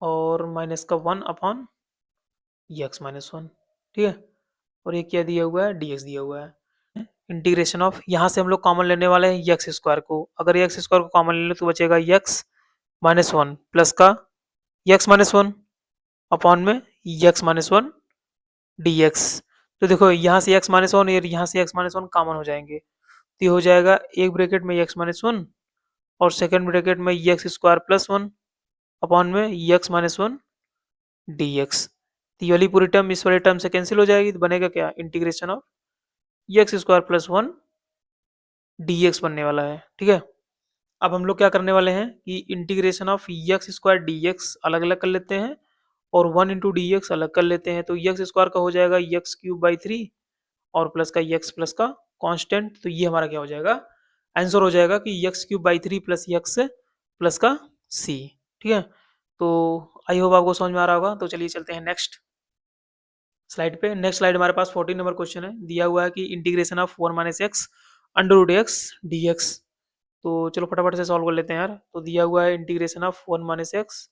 और माइनस का 1 अपॉन एक्स माइनस 1। ठीक है, और ये क्या दिया हुआ है, dx दिया हुआ है। इंटीग्रेशन ऑफ, यहाँ से हम लोग कॉमन लेने वाले हैं एक्स स्क्वायर को। अगर एक्स स्क्वायर को कॉमन ले लो तो बचेगा एक्स माइनस 1 प्लस का एक्स माइनस 1 अपॉन में एक्स माइनस 1 dx। तो देखो यहाँ से एक्स माइनस 1 और यहाँ से एक्स माइनस 1 कॉमन हो जाएंगे तो ये हो जाएगा एक ब्रैकेट में एक्स माइनस 1 और सेकेंड ब्रैकेट में एक्स स्क्वायर प्लस 1 अपॉन में एक्स माइनस 1 dx। तो ये वाली पूरी टर्म इस वाले टर्म से कैंसिल हो जाएगी तो बनेगा क्या, integration of x square plus 1 dx बनने वाला है। ठीक है, अब हम लोग क्या करने वाले हैं कि integration of x square dx अलग अलग कर लेते हैं और 1 इंटू डी एक्स अलग कर लेते हैं। तो एक्स स्क्वायर का हो जाएगा एक्स क्यूब बाई 3 और प्लस का एक्स प्लस का कांस्टेंट। तो ये हमारा क्या हो जाएगा, आंसर हो जाएगा कि x cube by 3 plus x plus का सी। ठीक है, तो आई होप आपको समझ में आ रहा होगा। तो चलिए चलते हैं नेक्स्ट स्लाइड पे। नेक्स्ट स्लाइड हमारे पास 14 नंबर क्वेश्चन है। दिया हुआ है कि integration of 1 minus x under root x d x. तो चलो फटाफट से सॉल्व कर लेते हैं यार। तो दिया हुआ है integration of 1 minus x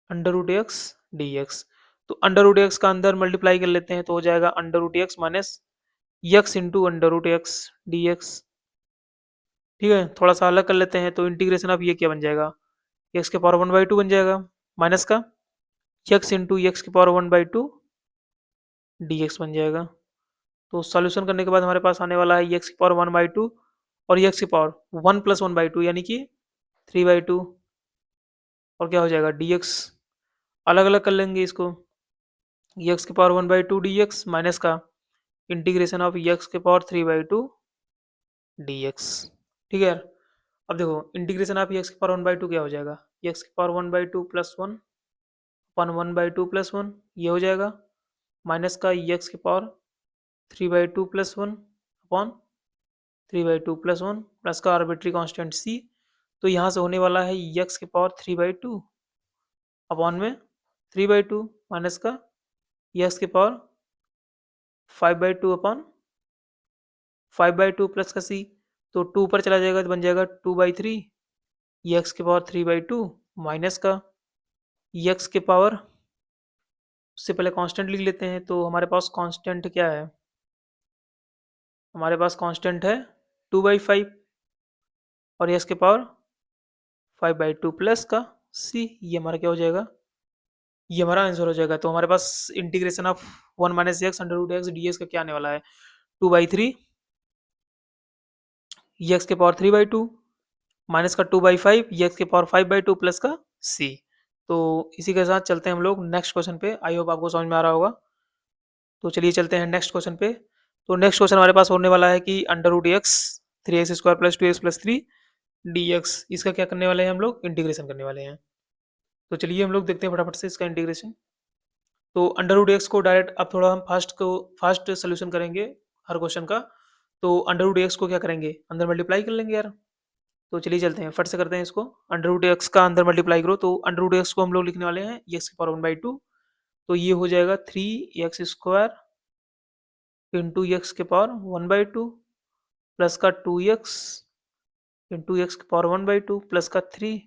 under root x d x. तो अंडर रूट एक्स का अंदर मल्टीप्लाई कर लेते हैं तो हो जाएगा under root x minus x into under root x d x. ठीक है, थोड़ा सा अलग कर लेते हैं तो इंटीग्रेशन ऑफ ये क्या बन जाएगा, एक्स के पावर 1/2 बन जाएगा माइनस का एक्स इंटू एक्स के पावर 1/2 डी एक्स बन जाएगा। तो सॉल्यूशन करने के बाद हमारे पास आने वाला है एक्स की पावर 1/2 और एक्स की पावर 1 प्लस 1/2 यानी कि 3/2 और क्या हो जाएगा dx। अलग अलग कर लेंगे इसको, एक्स की पावर 1/2 dx माइनस का इंटीग्रेशन ऑफ एक्स के पावर 3/2 dx। ठीक है यार, अब देखो इंटीग्रेशन ऑफ एक्स की पावर 1/2 क्या हो जाएगा, एक्स की पावर 1/2 प्लस 1 अपन 1/2 प्लस 1 ये हो जाएगा माइनस का एक्स की power 3/2 plus 1 upon 3/2 plus 1 plus का आर्बिट्री कांस्टेंट c। तो यहाँ से होने वाला है x की पावर 3/2 अपॉन में 3/2 माइनस का x की पावर 5/2 अपॉन 5/2 प्लस का c। तो 2 ऊपर चला जाएगा तो बन जाएगा 2/3 x की पावर 3/2 माइनस का x की पावर, उससे पहले कांस्टेंट लिख लेते हैं। तो हमारे पास कांस्टेंट क्या है, हमारे पास कांस्टेंट है 2/5 और x की पावर 5/2 प्लस का c। ये हमारा क्या हो जाएगा, ये हमारा आंसर हो जाएगा। तो हमारे पास integration of 1 minus x under root x d x का क्या आने वाला है, 2/3 एक्स के पावर 3/2 माइनस का 2/5 एक्स के पावर 5/2 प्लस का c। तो इसी के साथ चलते हैं हम लोग नेक्स्ट क्वेश्चन पे। आई होप आपको समझ में आ रहा होगा। तो चलिए चलते हैं नेक्स्ट क्वेश्चन पे। तो नेक्स्ट क्वेश्चन हमारे पास होने वाला है कि under root x 3x² plus 2x plus 3 dx, इसका क्या करने वाले हैं हम लोग, इंटीग्रेशन करने वाले हैं। तो चलिए हम लोग देखते हैं फटाफट से इसका इंटीग्रेशन। तो अंडर रूट एक्स को डायरेक्ट अब थोड़ा हम फास्ट सोल्यूशन करेंगे हर क्वेश्चन का। तो अंडर रूट एक्स को क्या करेंगे, अंदर मल्टीप्लाई कर लेंगे यार। तो चलिए चलते हैं फट से करते हैं इसको। अंडर रूट एक्स का अंदर मल्टीप्लाई करो तो अंडर रूट एक्स को हम लोग लिखने वाले हैं एक्स की पावर 1/2। तो ये हो जाएगा 3x² इंटू एक्स के पावर 1/2 प्लस का 2x इंटू एक्स के पावर 1/2 प्लस का 3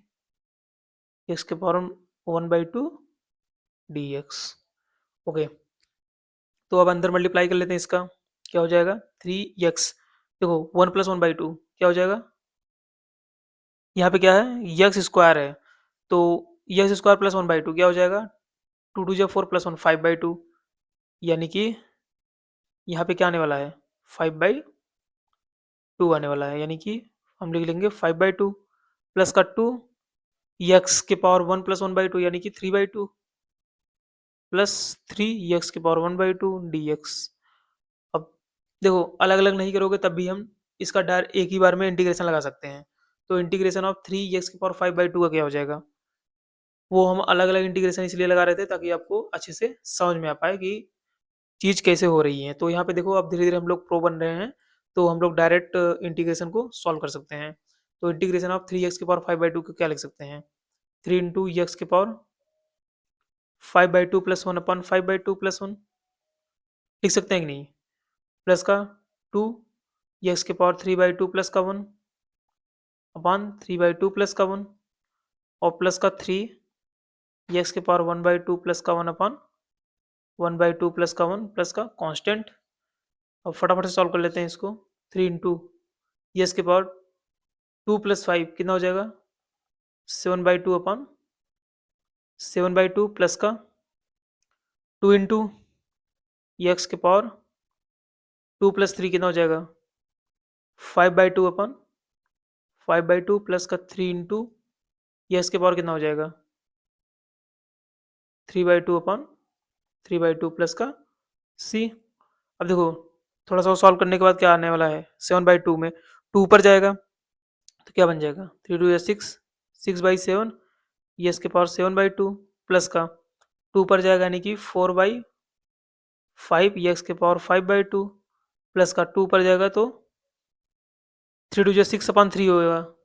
एक्स के पावर 1/2 dx। ओके, तो अब अंदर मल्टीप्लाई कर लेते हैं इसका। क्या हो जाएगा 3x, देखो 1 प्लस 1/2 क्या हो जाएगा, यहाँ पे क्या है एक्स स्क्वायर है। तो एक्स स्क्वायर प्लस 1/2 क्या हो जाएगा, 2 2 जा 4 प्लस 1 5/2, यानी कि यहाँ पे क्या आने वाला है 5/2 आने वाला है। यानी कि हम लिख लेंगे 5/2 प्लस का 2 एक्स के पावर 1 प्लस 1/2 यानी कि 3/2 प्लस 3 एक्स के पावर 1/2 dx। अब देखो अलग अलग नहीं करोगे तब भी हम इसका डायरेक्ट एक ही बार में इंटीग्रेशन लगा सकते हैं। तो इंटीग्रेशन ऑफ 3 एक्स की पावर 5/2 का क्या हो जाएगा, वो हम अलग अलग इंटीग्रेशन इसलिए लगा रहे थे ताकि आपको अच्छे से समझ में आ पाए कि चीज़ कैसे हो रही है। तो यहाँ पे देखो अब धीरे धीरे हम लोग प्रो बन रहे हैं। तो हम लोग डायरेक्ट इंटीग्रेशन को सॉल्व कर सकते हैं। तो इंटीग्रेशन ऑफ 3 एक्स की पावर 5/2 को क्या लिख सकते हैं, 3 इंटू एक्स की पावर 5/2 प्लस 1 अपॉन 5/2 प्लस 1 लिख सकते हैं कि नहीं, प्लस का 2 एक्स की पावर 3/2 प्लस का 1 अपॉन 3/2 प्लस का 1 और प्लस का 3 एक्स की पावर 1/2 प्लस का 1 अपॉन 1/2 प्लस का 1 प्लस का कांस्टेंट। अब फटाफट से सॉल्व कर लेते हैं इसको। 3 इंटू एक्स की पावर 2 प्लस 5 कितना हो जाएगा, 7/2 अपॉन 7/2 प्लस का 2 इंटू एक्स की पावर 2 प्लस 3 कितना हो जाएगा, 5/2 अपॉन 5/2 प्लस का 3 इंटू एक्स की पावर कितना हो जाएगा, 3/2 अपॉन 3/2 प्लस का c। अब देखो थोड़ा सा सॉल्व करने के बाद क्या आने वाला है, 7/2 में 2 ऊपर जाएगा तो क्या बन जाएगा, 3 2 6 6/7 एक्स की पावर 7/2 प्लस का 2 ऊपर जाएगा यानी कि 4/5 एक्स की पावर 5/2 प्लस का 2 ऊपर जाएगा तो 3 2 6/3 होगा,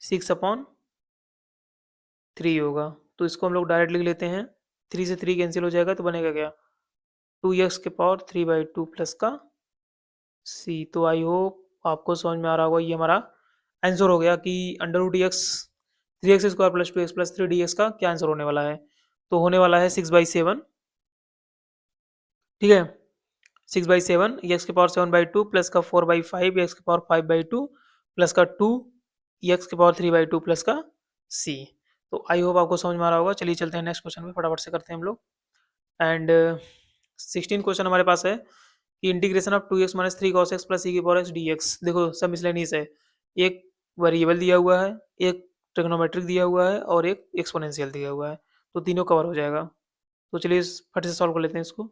6/3 होगा। तो इसको हम लोग डायरेक्ट लिख लेते हैं, 3 से 3 कैंसिल हो जाएगा तो बनेगा क्या, 2 एक्स की पावर 3/2 प्लस का c। तो आई होप आपको समझ में आ रहा होगा। ये हमारा आंसर हो गया कि under root x 3x² plus 2x plus 3 dx का क्या आंसर होने वाला है। तो होने वाला है 6/7, ठीक है, 6/7 एक्स की पावर 7/2 प्लस का 4/5 एक्स की पावर 5/2 प्लस का 2 एक्स की पावर 3/2 प्लस का c। तो आई होप आपको समझ में आ रहा होगा। चलिए चलते हैं नेक्स्ट क्वेश्चन में, फटाफट से करते हैं हम लोग। एंड 16 क्वेश्चन हमारे पास है कि integration of 2x minus 3 cos x plus e की पावर x dx। देखो सब मिसलेनियस है, एक वेरिएबल दिया हुआ है, एक ट्रिग्नोमेट्रिक दिया हुआ है और एक एक्सपोनेंशियल दिया हुआ है। तो तीनों कवर हो जाएगा। तो चलिए फट से सॉल्व कर लेते हैं इसको। तो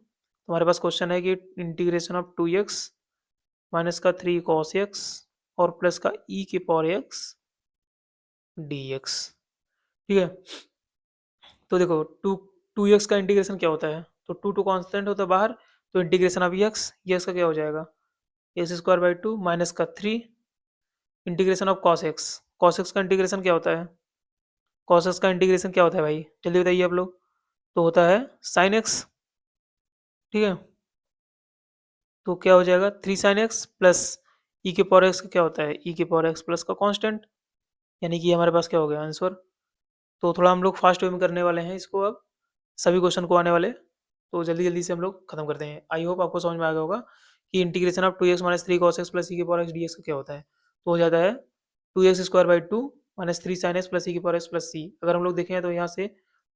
हमारे पास क्वेश्चन है कि इंटीग्रेशन ऑफ 2x माइनस का 3 cos x और प्लस का e की पावर x dx, ठीक है। तो देखो 2x का इंटीग्रेशन क्या होता है, तो 2 कांस्टेंट होता है बाहर, तो इंटीग्रेशन ऑफ एक्स का क्या हो जाएगा, x² बाई 2 माइनस का 3 integration of cos x. Cos x का इंटीग्रेशन क्या होता है? कॉस एक्स का इंटीग्रेशन क्या होता है भाई, जल्दी बताइए आप लोग। तो होता है साइन एक्स। ठीक है, तो क्या हो जाएगा 3 sin x प्लस ई के पावर एक्स का क्या होता है, ई के पावर एक्स प्लस का कांस्टेंट। यानी कि हमारे पास क्या हो गया आंसर। तो थोड़ा हम लोग फास्ट वे में करने वाले हैं इसको अब, सभी क्वेश्चन को आने वाले, तो जल्दी जल्दी से हम लोग खत्म करते हैं। आई होप आपको समझ में आ गया होगा कि integration of 2x-3 cos x plus e के पावर एक्स डी एक्स का क्या होता है। तो हो जाता है 2x² 2 minus 3 sin x plus e के पावर एक्स प्लस सी। अगर हम लोग देखें तो यहाँ से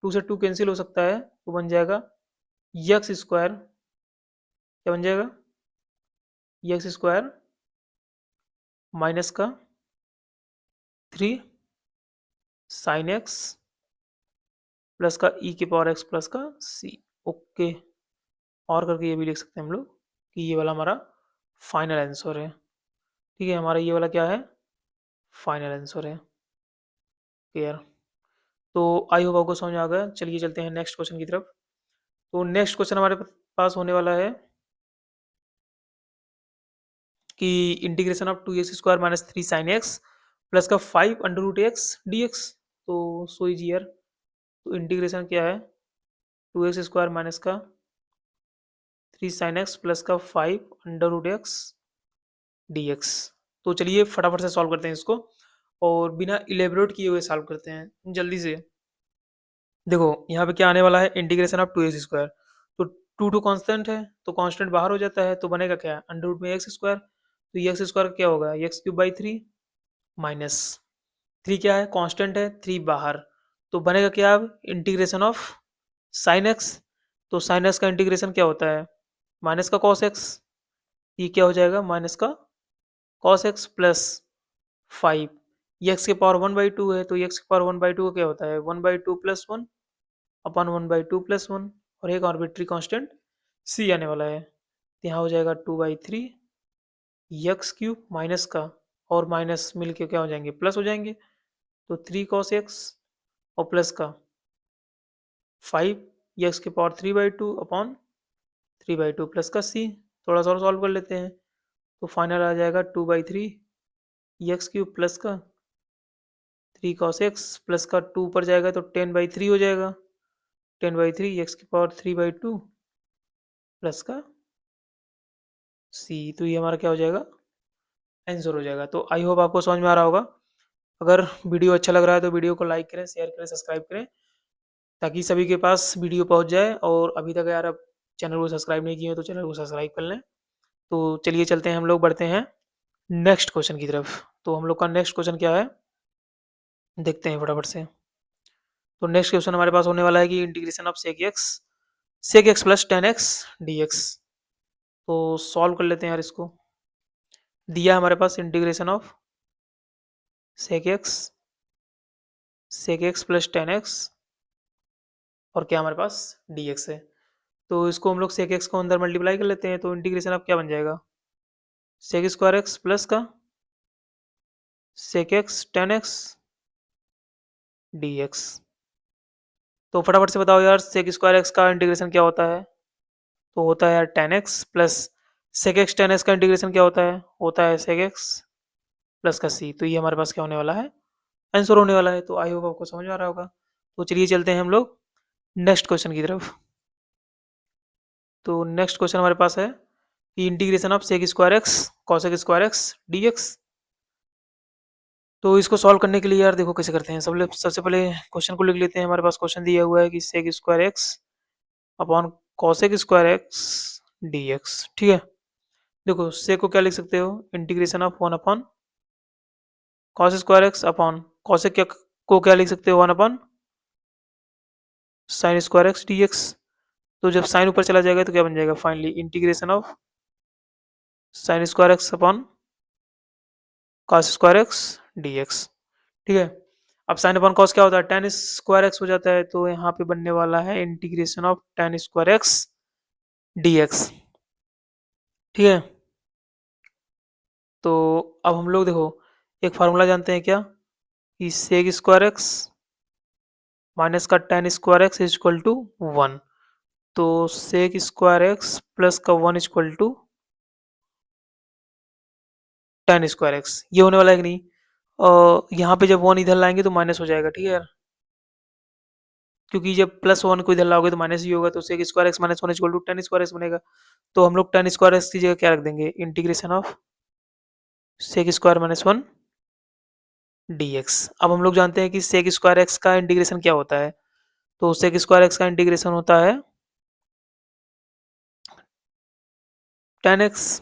2 से 2 कैंसिल हो सकता है, तो बन जाएगा यक्स स्क्वायर। क्या बन जाएगा? यक्स स्क्वायर माइनस का 3 sin x प्लस का ई के पावर एक्स प्लस का सी। ओके, और करके ये भी लिख सकते हैं हम लोग कि ये वाला हमारा फाइनल आंसर है। ठीक है, हमारा ये वाला क्या है, फाइनल आंसर है। क्लियर? तो आई होप आपको समझ में आ गया। चलिए चलते हैं नेक्स्ट क्वेश्चन की तरफ। तो नेक्स्ट क्वेश्चन हमारे पास होने वाला है कि integration of 2x² minus 3 sin x plus का 5 √x dx। तो सो इजियर। तो इंटीग्रेशन क्या है, 2x² माइनस का 3 sin x प्लस का 5 √x dx। तो चलिए फटाफट से सॉल्व करते हैं इसको, और बिना इलेबोरेट किए हुए सॉल्व करते हैं जल्दी से। देखो यहाँ पे क्या आने वाला है, इंटीग्रेशन ऑफ 2x²। तो टू कांस्टेंट है, तो कांस्टेंट बाहर हो जाता है, तो बनेगा क्या, अंडर रूट में एक्स स्क्वायर। तो ये एक्स स्क्वायर क्या होगा, x³ माइनस 3 क्या है, कांस्टेंट है, 3 बाहर। तो बनेगा क्या अब, इंटीग्रेशन ऑफ साइन एक्स। तो साइन एक्स का इंटीग्रेशन क्या होता है, माइनस का कॉस एक्स। ये क्या हो जाएगा, माइनस का कॉस एक्स प्लस 5। ये एक्स के पावर 1/2 है, तो एक्स के पावर 1/2 क्या होता है, 1/2 प्लस 1 अपॉन 1/2 प्लस 1, और एक आर्बिट्री कांस्टेंट सी आने वाला है। तो यहाँ हो जाएगा 2/3 x³ माइनस का, और माइनस मिलके क्या हो जाएंगे, प्लस हो जाएंगे। तो 3 cos x और प्लस का 5 एक्स के पावर 3/2 अपॉन 3/2 प्लस का सी। थोड़ा सा और सॉल्व कर लेते हैं, तो फाइनल आ जाएगा 2/3 x³ प्लस का 3 cos x प्लस का 2 ऊपर जाएगा तो 10/3 हो जाएगा। 10/3 एक्स की पावर 3/2 प्लस का सी। तो ये हमारा क्या हो जाएगा, आंसर हो जाएगा। तो आई होप आपको समझ में आ रहा होगा। अगर वीडियो अच्छा लग रहा है तो वीडियो को लाइक करें, शेयर करें, सब्सक्राइब करें, ताकि सभी के पास वीडियो पहुंच जाए। और अभी तक यार आप चैनल को सब्सक्राइब नहीं किए हो तो चैनल को सब्सक्राइब कर लें। तो चलिए चलते हैं, हम लोग बढ़ते हैं नेक्स्ट क्वेश्चन की तरफ। तो हम लोग का नेक्स्ट क्वेश्चन क्या है, देखते हैं फटाफट से। तो नेक्स्ट क्वेश्चन हमारे पास होने वाला है कि integration of sec x plus 10x dx। तो सॉल्व कर लेते हैं यार इसको। दिया हमारे पास integration of sec x plus 10x, और क्या हमारे पास dx है। तो इसको हम लोग sec x को अंदर मल्टीप्लाई कर लेते हैं, तो इंटीग्रेशन अब क्या बन जाएगा, sec² x प्लस का sec x 10x dx। तो फटाफट से बताओ यार, sec² x का इंटीग्रेशन क्या होता है। तो होता है यार 10x plus sec x 10x का इंटीग्रेशन क्या होता है sec x प्लस का c। तो ये हमारे पास क्या होने वाला है, आंसर होने वाला है। तो आई होप आपको समझ में आ रहा होगा। तो चलिए चलते हैं हम लोग नेक्स्ट क्वेश्चन की तरफ। तो नेक्स्ट क्वेश्चन हमारे पास है कि integration of sec² x cos² x dx। तो इसको सॉल्व करने के लिए यार देखो कैसे करते हैं। सबसे पहले क्वेश्चन को लिख लेते हैं। हमारे पास क्वेश्चन दिया हुआ है कि sec² x upon cos² x dx। ठीक है, देखो sec को क्या लिख सकते हो, integration of 1 upon cos² x upon cosec को क्या लिख सकते हो, 1 अपॉन sin² x dx। तो जब साइन ऊपर चला जाएगा तो क्या बन जाएगा, finally integration of sin² x upon cos² x dx। ठीक है, अब साइन अपॉन कॉस क्या होता है, tan² x हो जाता है। तो यहाँ पे बनने वाला है integration of tan² x dx। ठीक है, तो अब हम लोग देखो एक फार्मूला जानते हैं क्या, कि sec² x माइनस का tan² x is equal to 1। तो sec² x प्लस का 1 is equal to tan square x, ये होने वाला है कि नहीं। यहाँ पे जब वन इधर लाएंगे तो माइनस हो जाएगा, ठीक है यार, क्योंकि जब प्लस वन को इधर लाओगे तो माइनस ही होगा, तो sec square x minus one equal to tan square x बनेगा। तो हम लोग टेन स्क्वायर एक्स की जगह क्या रख देंगे, integration of sec square minus one D x. अब हम लोग जानते हैं कि सेक स्क्वायर एक्स का इंटीग्रेशन क्या होता है, तो सेक स्क्वायर एक्स का इंटीग्रेशन होता है टेन एक्स,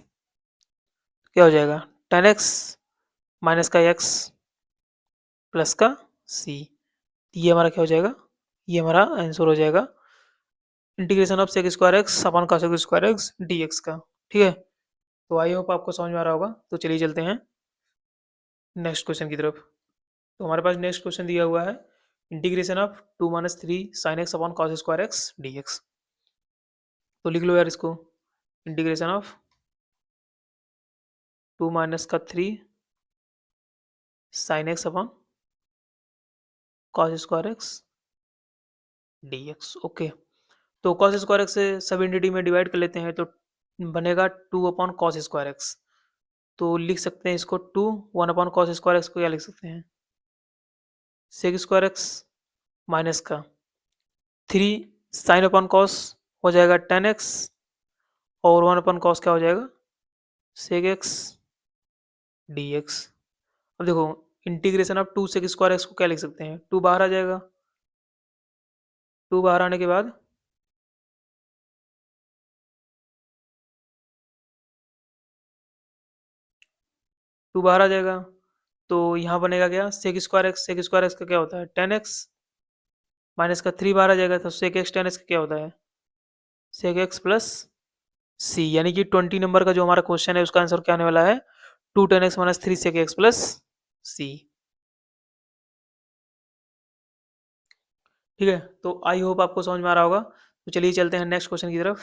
क्या हो जाएगा, टेन एक्स माइनस का एक्स प्लस का सी, ये हमारा क्या हो जाएगा, ये हमारा आंसर हो जाएगा integration of sec square x upon cosec square x d x का। ठीक है, तो आई होप आपको समझ में आ रहा होगा। तो चलिए चलते हैं नेक्स्ट क्वेश्चन की तरफ। तो हमारे पास नेक्स्ट क्वेश्चन दिया हुआ है integration of two minus three sine x upon cos square x d x. तो लिख लो यार इसको, इंटीग्रेशन ऑफ टू माइनस का three sine x upon cos square x d x. Okay, तो कॉस स्क्वायर एक्स से सब इंटिटी में डिवाइड कर लेते हैं, तो बनेगा two upon cos square x. तो लिख सकते हैं इसको two, one upon cos square x को क्या लिख सकते हैं, सेक स्क्वायर एक्स माइनस का थ्री साइन अपॉन कॉस हो जाएगा टेन एक्स, और वन अपॉन कॉस क्या हो जाएगा, सेक एक्स डी एक्स। अब देखो, integration of two sec square x को क्या लिख सकते हैं, टू बाहर आ जाएगा, टू बाहर आने के बाद टू बाहर आ जाएगा, तो यहाँ बनेगा क्या, सेक स्क्वायर एक्स का क्या होता है टेन एक्स, माइनस का थ्री बाहर आ जाएगा, तो सेक एक्स टेन एक्स का क्या होता है सेक एक्स प्लस सी, यानी कि 20 नंबर का जो हमारा क्वेश्चन है उसका आंसर क्या आने वाला है, two ten x minus three sec x plus c. ठीक है, तो आई होप आपको समझ में आ रहा होगा। तो चलिए चलते हैं नेक्स्ट क्वेश्चन की तरफ।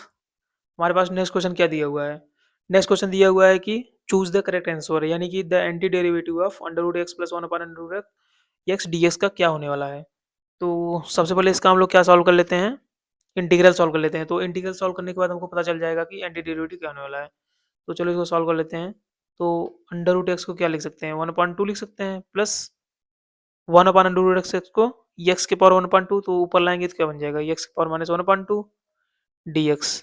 हमारे पास नेक्स्ट क्वेश्चन क्या दिया हुआ है, नेक्स्ट क्वेश्चन दिया हुआ है कि चूज द करेक्ट आंसर, यानी कि the anti derivative of under root x plus one upon under root x d x का क्या होने वाला है। तो सबसे पहले इसका हम लोग क्या सॉल्व कर लेते हैं, इंटीग्रल सॉल्व कर लेते हैं। तो इंटीग्रल सॉल्व करने के बाद हमको पता चल जाएगा कि एंटी डेरिवेटिव क्या होने वाला है। तो चलो इसको सॉल्व कर लेते हैं। तो अंडर रूट एक्स को क्या लिख सकते हैं, वन अपॉइंट टू लिख सकते हैं, plus one upon under root x को एक्स के पावर वन अपॉइंट टू, तो ऊपर लाएंगे तो क्या बन जाएगा, एक्स के power minus one upon two d x.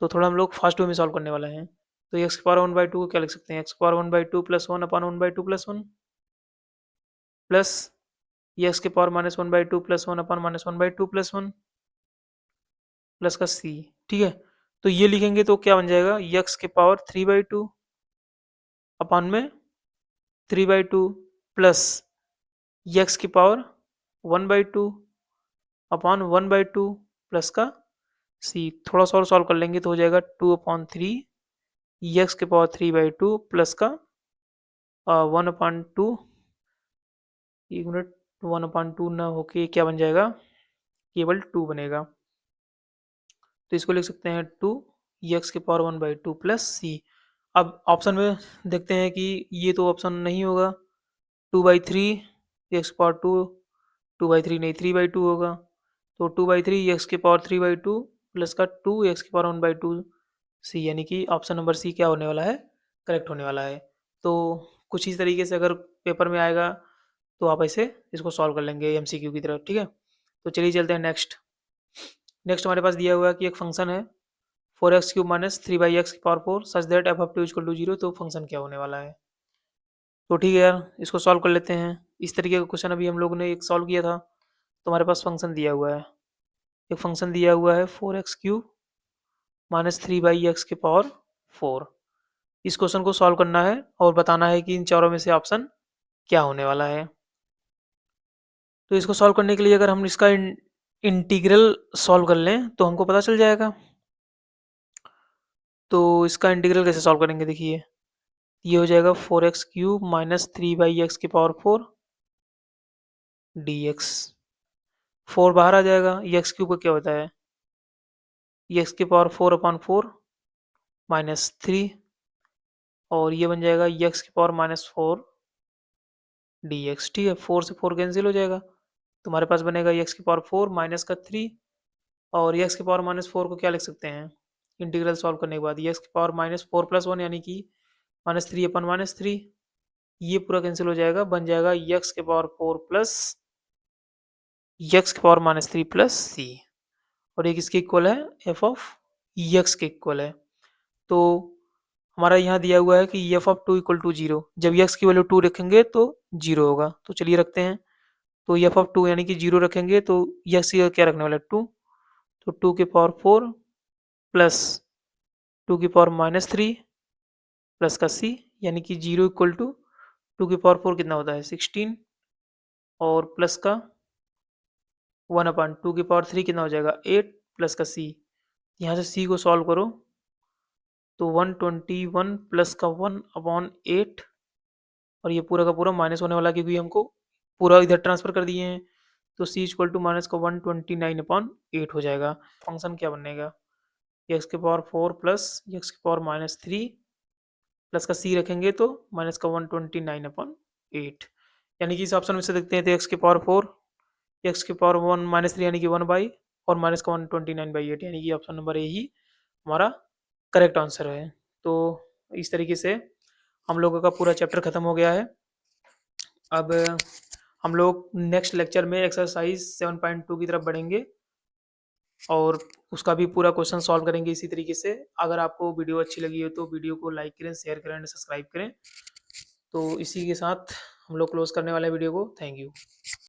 तो थोड़ा हम लोग फास्ट वे में सॉल्व करने वाले हैं। तो एक्स के पावर वन बाई टू को क्या लिख सकते हैं, एक्स के power one by two plus one upon one by two plus one, plus x के power minus one by two plus one upon minus one by two plus one, plus का सी। ठीक है, तो ये लिखेंगे तो क्या बन जाएगा, एक्स के power three by two upon में three by two, plus x की power one by two upon one by two, plus का सी। थोड़ा सा और सॉल्व कर लेंगे तो हो जाएगा टू अपॉन थ्री एक्स के power three by two, plus का वन अपॉन टू, एक मिनट, वन अपॉन टू ना होके क्या बन जाएगा, केवल टू बनेगा। तो इसको लिख सकते हैं टू एक्स के power one by two plus c. अब ऑप्शन में देखते हैं कि ये तो ऑप्शन नहीं होगा, two by three x power two, two by three नहीं, थ्री बाई टू होगा। तो टू बाई थ्री एक्स के power three by two, plus का टू एक्स के power one by two c, यानी कि ऑप्शन नंबर सी क्या होने वाला है, करेक्ट होने वाला है। तो कुछ इस तरीके से अगर पेपर में आएगा तो आप ऐसे इसको सॉल्व कर लेंगे एमसीक्यू की तरफ। ठीक है, तो चलिए चलते हैं नेक्स्ट। नेक्स्ट हमारे पास दिया हुआ है कि एक फंक्शन है four x cube minus three by x की power four such that f of two equal to zero. तो फंक्शन क्या होने वाला है। तो ठीक है यार, इसको सॉल्व कर लेते हैं। इस तरीके का क्वेश्चन अभी हम लोग ने एक सॉल्व किया था। तो हमारे पास फंक्शन दिया हुआ है, एक फंक्शन दिया हुआ है four x cube minus three by x के पावर फोर। इस क्वेश्चन को सॉल्व करना है और बताना है कि इन चारों में से ऑप्शन क्या होने वाला है। तो इसको सॉल्व करने के लिए अगर हम इसका इंटीग्रल सॉल्व कर लें तो हमको पता चल जाएगा। तो इसका इंटीग्रल कैसे सॉल्व करेंगे, देखिए ये हो जाएगा four x cube minus three by x की power four d x. Four बाहर आ जाएगा, एक्स क्यूब का क्या होता है, एक्स की power four upon four minus three, और ये बन जाएगा एक्स की power minus four d x. ठीक है, फोर से फोर कैंसिल हो जाएगा, तुम्हारे पास बनेगा एक्स की पावर फोर माइनस का थ्री, और एक्स की पावर माइनस फोर को क्या लिख सकते हैं, इंटीग्रल सॉल्व करने के बाद एक्स की power minus four plus one, यानी कि -3/-3, ये पूरा कैंसिल हो जाएगा, बन जाएगा x के पावर 4 प्लस x के पावर -3 प्लस c, और एक इसके इक्वल है f ऑफ x के इक्वल है। तो हमारा यहाँ दिया हुआ है कि f ऑफ 2 इक्वल टू 0, जब x की वैल्यू 2 रखेंगे तो 0 होगा। तो चलिए रखते हैं। तो f ऑफ 2 यानी कि 0 रखेंगे तो x का क्या रखने वाला है 2, तो 2 के पावर 4 प्लस 2 की पावर -3 प्लस का c, यानी कि 0 इक्वल टू 2 की पावर 4 कितना होता है 16, और प्लस का 1/2 की पावर 3 कितना हो जाएगा 8 प्लस का c। यहाँ से c को सॉल्व करो तो 121 प्लस का 1/8, और ये पूरा का पूरा माइनस होने वाला है क्योंकि हमको पूरा इधर ट्रांसफर कर दिए हैं। तो c इक्वल टू माइनस का 129/8 हो जाएगा। फंक्शन क्या बनेगा, एक्स के पावर 4 प्लस एक्स के पावर -3 प्लस का c रखेंगे तो माइनस का 129/8, यानी कि इस ऑप्शन में से देखते हैं तो एक्स के पावर 4, एक्स के पावर 1 -3 यानी कि 1/, और माइनस का 129/8, यानी कि ऑप्शन नंबर ए ही हमारा करेक्ट आंसर है। तो इस तरीके से हम लोगों का पूरा चैप्टर खत्म हो गया है। अब हम लोग नेक्स्ट लेक्चर में एक्सरसाइज 7.2 की तरफ बढ़ेंगे और उसका भी पूरा क्वेश्चन सॉल्व करेंगे इसी तरीके से। अगर आपको वीडियो अच्छी लगी हो तो वीडियो को लाइक करें, शेयर करें और सब्सक्राइब करें। तो इसी के साथ हम लोग क्लोज करने वाले हैं वीडियो को। Thank you.